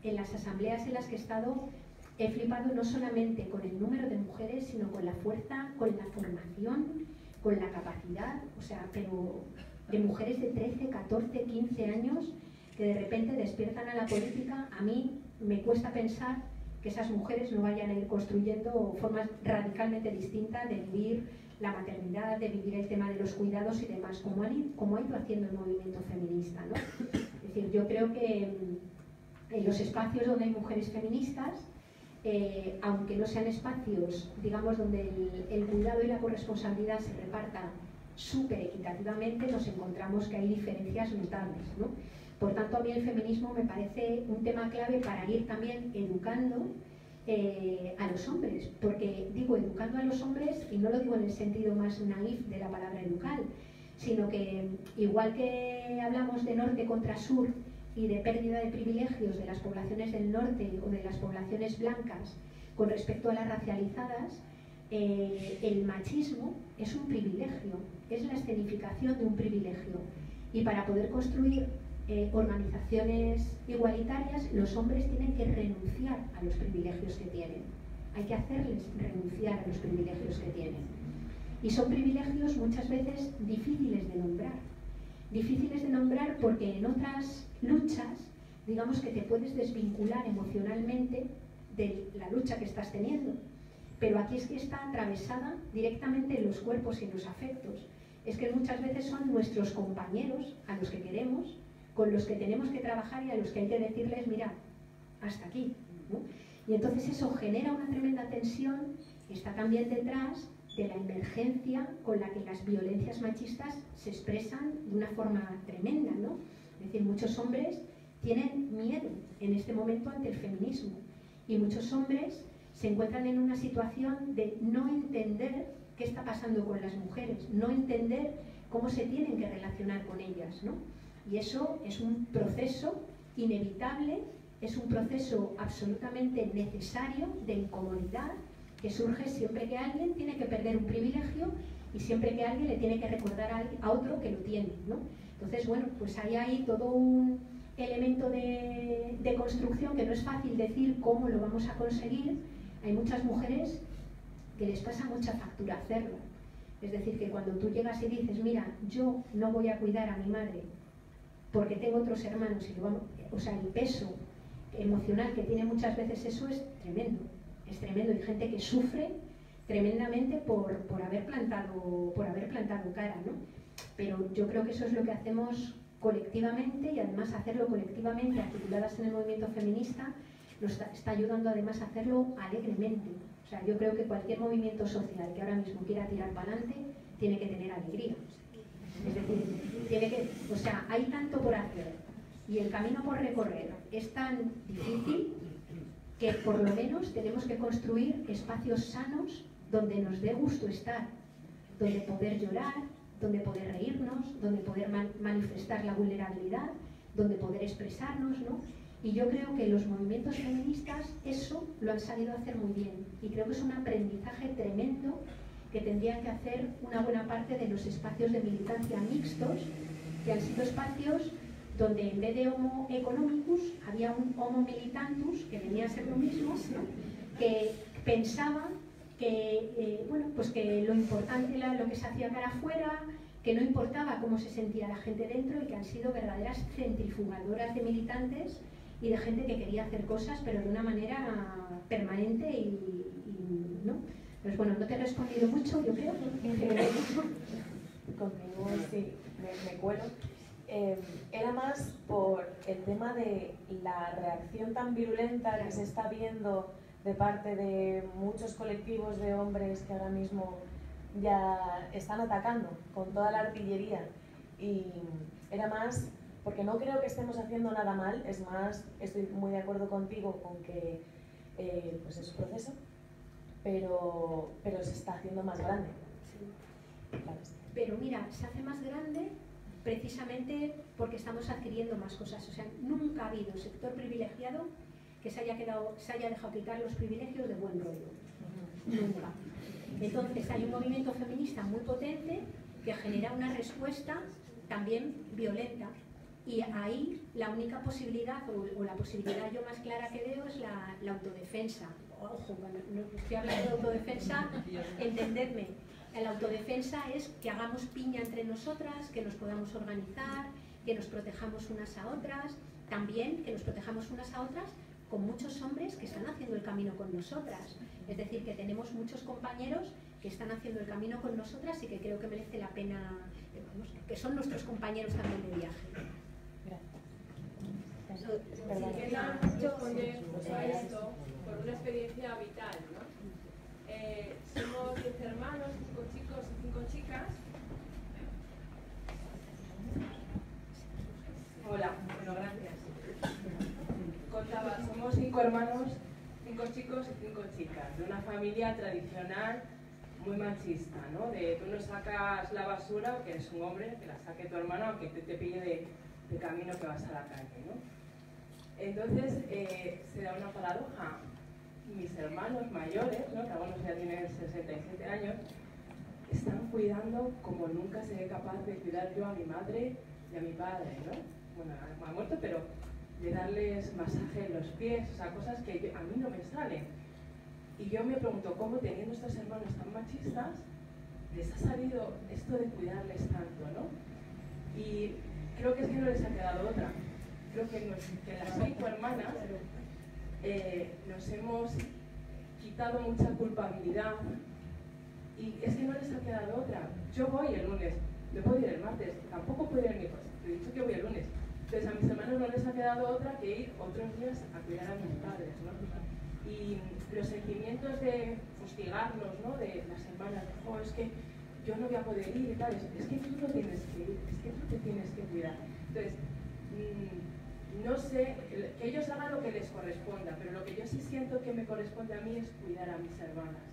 [SPEAKER 4] en las asambleas en las que he estado he flipado no solamente con el número de mujeres, sino con la fuerza, con la formación, con la capacidad, o sea, pero de mujeres de 13, 14, 15 años que de repente despiertan a la política. A mí me cuesta pensar que esas mujeres no vayan a ir construyendo formas radicalmente distintas de vivir la maternidad, de vivir el tema de los cuidados y demás, como ha ido haciendo el movimiento feminista, ¿no? Es decir, yo creo que en los espacios donde hay mujeres feministas, aunque no sean espacios, digamos, donde el cuidado y la corresponsabilidad se repartan súper equitativamente, nos encontramos que hay diferencias notables, ¿no? Por tanto, a mí el feminismo me parece un tema clave para ir también educando a los hombres, porque digo educando a los hombres, y no lo digo en el sentido más naif de la palabra educar, sino que igual que hablamos de norte contra sur y de pérdida de privilegios de las poblaciones del norte o de las poblaciones blancas con respecto a las racializadas, el machismo es un privilegio, es la escenificación de un privilegio, y para poder construir organizaciones igualitarias, los hombres tienen que renunciar a los privilegios que tienen. Hay que hacerles renunciar a los privilegios que tienen. Y son privilegios muchas veces difíciles de nombrar. Difíciles de nombrar porque en otras luchas, digamos que te puedes desvincular emocionalmente de la lucha que estás teniendo. Pero aquí es que está atravesada directamente en los cuerpos y en los afectos. Es que muchas veces son nuestros compañeros a los que queremos, con los que tenemos que trabajar y a los que hay que decirles, mira, hasta aquí, ¿no? Y entonces eso genera una tremenda tensión, y está también detrás de la emergencia con la que las violencias machistas se expresan de una forma tremenda, ¿no? Es decir, muchos hombres tienen miedo en este momento ante el feminismo, y muchos hombres se encuentran en una situación de no entender qué está pasando con las mujeres, no entender cómo se tienen que relacionar con ellas, ¿no? Y eso es un proceso inevitable, es un proceso absolutamente necesario de incomodidad que surge siempre que alguien tiene que perder un privilegio y siempre que alguien le tiene que recordar a otro que lo tiene, ¿no? Entonces, bueno, pues hay ahí todo un elemento de construcción que no es fácil decir cómo lo vamos a conseguir. Hay muchas mujeres que les pasa mucha factura hacerlo. Es decir, que cuando tú llegas y dices, mira, yo no voy a cuidar a mi madre porque tengo otros hermanos, y o sea, el peso emocional que tiene muchas veces eso es tremendo. Es tremendo. Hay gente que sufre tremendamente por haber plantado cara, ¿no? Pero yo creo que eso es lo que hacemos colectivamente, y además hacerlo colectivamente, articuladas en el movimiento feminista, nos está ayudando además a hacerlo alegremente. O sea, yo creo que cualquier movimiento social que ahora mismo quiera tirar para adelante tiene que tener alegría. Es decir, o sea, hay tanto por hacer y el camino por recorrer es tan difícil que por lo menos tenemos que construir espacios sanos donde nos dé gusto estar, donde poder llorar, donde poder reírnos, donde poder manifestar la vulnerabilidad, donde poder expresarnos, ¿no? Y yo creo que los movimientos feministas eso lo han sabido hacer muy bien, y creo que es un aprendizaje tremendo que tendrían que hacer una buena parte de los espacios de militancia mixtos, que han sido espacios donde en vez de homo economicus había un homo militantus, que venía a ser lo mismo, ¿no? Que pensaba que, bueno, pues que lo importante era lo que se hacía cara afuera, que no importaba cómo se sentía la gente dentro y que han sido verdaderas centrifugadoras de militantes y de gente que quería hacer cosas, pero de una manera permanente y ¿no? Pues bueno, no te he respondido mucho, yo creo.
[SPEAKER 8] Continúo, sí, me cuelo. Era más por el tema de la reacción tan virulenta que se está viendo de parte de muchos colectivos de hombres que ahora mismo ya están atacando con toda la artillería, y era más porque no creo que estemos haciendo nada mal, es más, estoy muy de acuerdo contigo con que pues es un proceso, pero se está haciendo más grande.
[SPEAKER 4] Sí. Pero mira, se hace más grande precisamente porque estamos adquiriendo más cosas. O sea, nunca ha habido sector privilegiado que se haya dejado quitar los privilegios de buen rollo. Nunca. Entonces hay un movimiento feminista muy potente que genera una respuesta también violenta. Y ahí la única posibilidad, o la posibilidad yo más clara que veo, es la autodefensa. Ojo, cuando estoy hablando de autodefensa, entendedme. La autodefensa es que hagamos piña entre nosotras, que nos podamos organizar, que nos protejamos unas a otras, también que nos protejamos unas a otras con muchos hombres que están haciendo el camino con nosotras. Es decir, que tenemos muchos compañeros que están haciendo el camino con nosotras y que creo que merece la pena, que son nuestros compañeros también de viaje.
[SPEAKER 9] Si quería responder a esto por una experiencia vital, ¿no? Somos 10 hermanos, 5 chicos y 5 chicas. Hola, bueno, gracias. Contaba, somos 5 hermanos, 5 chicos y 5 chicas, de una familia tradicional muy machista, ¿no? De tú no sacas la basura, que eres un hombre, que la saque tu hermano, aunque te pille de camino que vas a la calle, ¿no? Entonces, se da una paradoja. Mis hermanos mayores, ¿no? Que algunos ya tienen 67 años, están cuidando como nunca seré capaz de cuidar yo a mi madre y a mi padre, ¿no? Bueno, ha muerto, pero de darles masaje en los pies, o sea, cosas que a mí no me salen. Y yo me pregunto, ¿cómo teniendo estos hermanos tan machistas, les ha salido esto de cuidarles tanto, ¿no? Y creo que es que no les ha quedado otra. Creo que las 5 hermanas nos hemos quitado mucha culpabilidad y es que no les ha quedado otra. Yo voy el lunes, me puedo ir el martes, tampoco puedo ir el miércoles, te he dicho que voy el lunes. Entonces a mis hermanos no les ha quedado otra que ir otros días a cuidar a mis padres, ¿no? Y los sentimientos de fustigarnos, ¿no? De las hermanas, oh, es que yo no voy a poder ir y tal, es que tú no tienes que ir, es que tú te tienes que cuidar. Entonces, no sé, que ellos hagan lo que les corresponda, pero lo que yo sí siento que me corresponde a mí es cuidar a mis hermanas.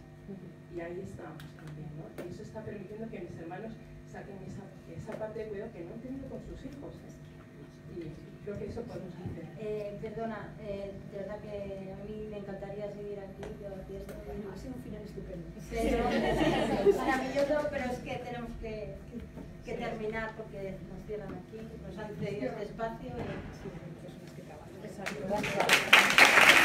[SPEAKER 9] Y ahí estamos también, ¿no? Y eso está permitiendo que mis hermanos saquen esa parte de cuidado que no han tenido con sus hijos. Y creo que eso podemos hacer.
[SPEAKER 3] Perdona, de verdad que a mí me encantaría seguir aquí debatiendo.
[SPEAKER 4] Ha sido un final estupendo.
[SPEAKER 3] Maravilloso, pero es que tenemos que terminar porque nos cierran aquí, nos han cedido este espacio y...
[SPEAKER 8] Gracias.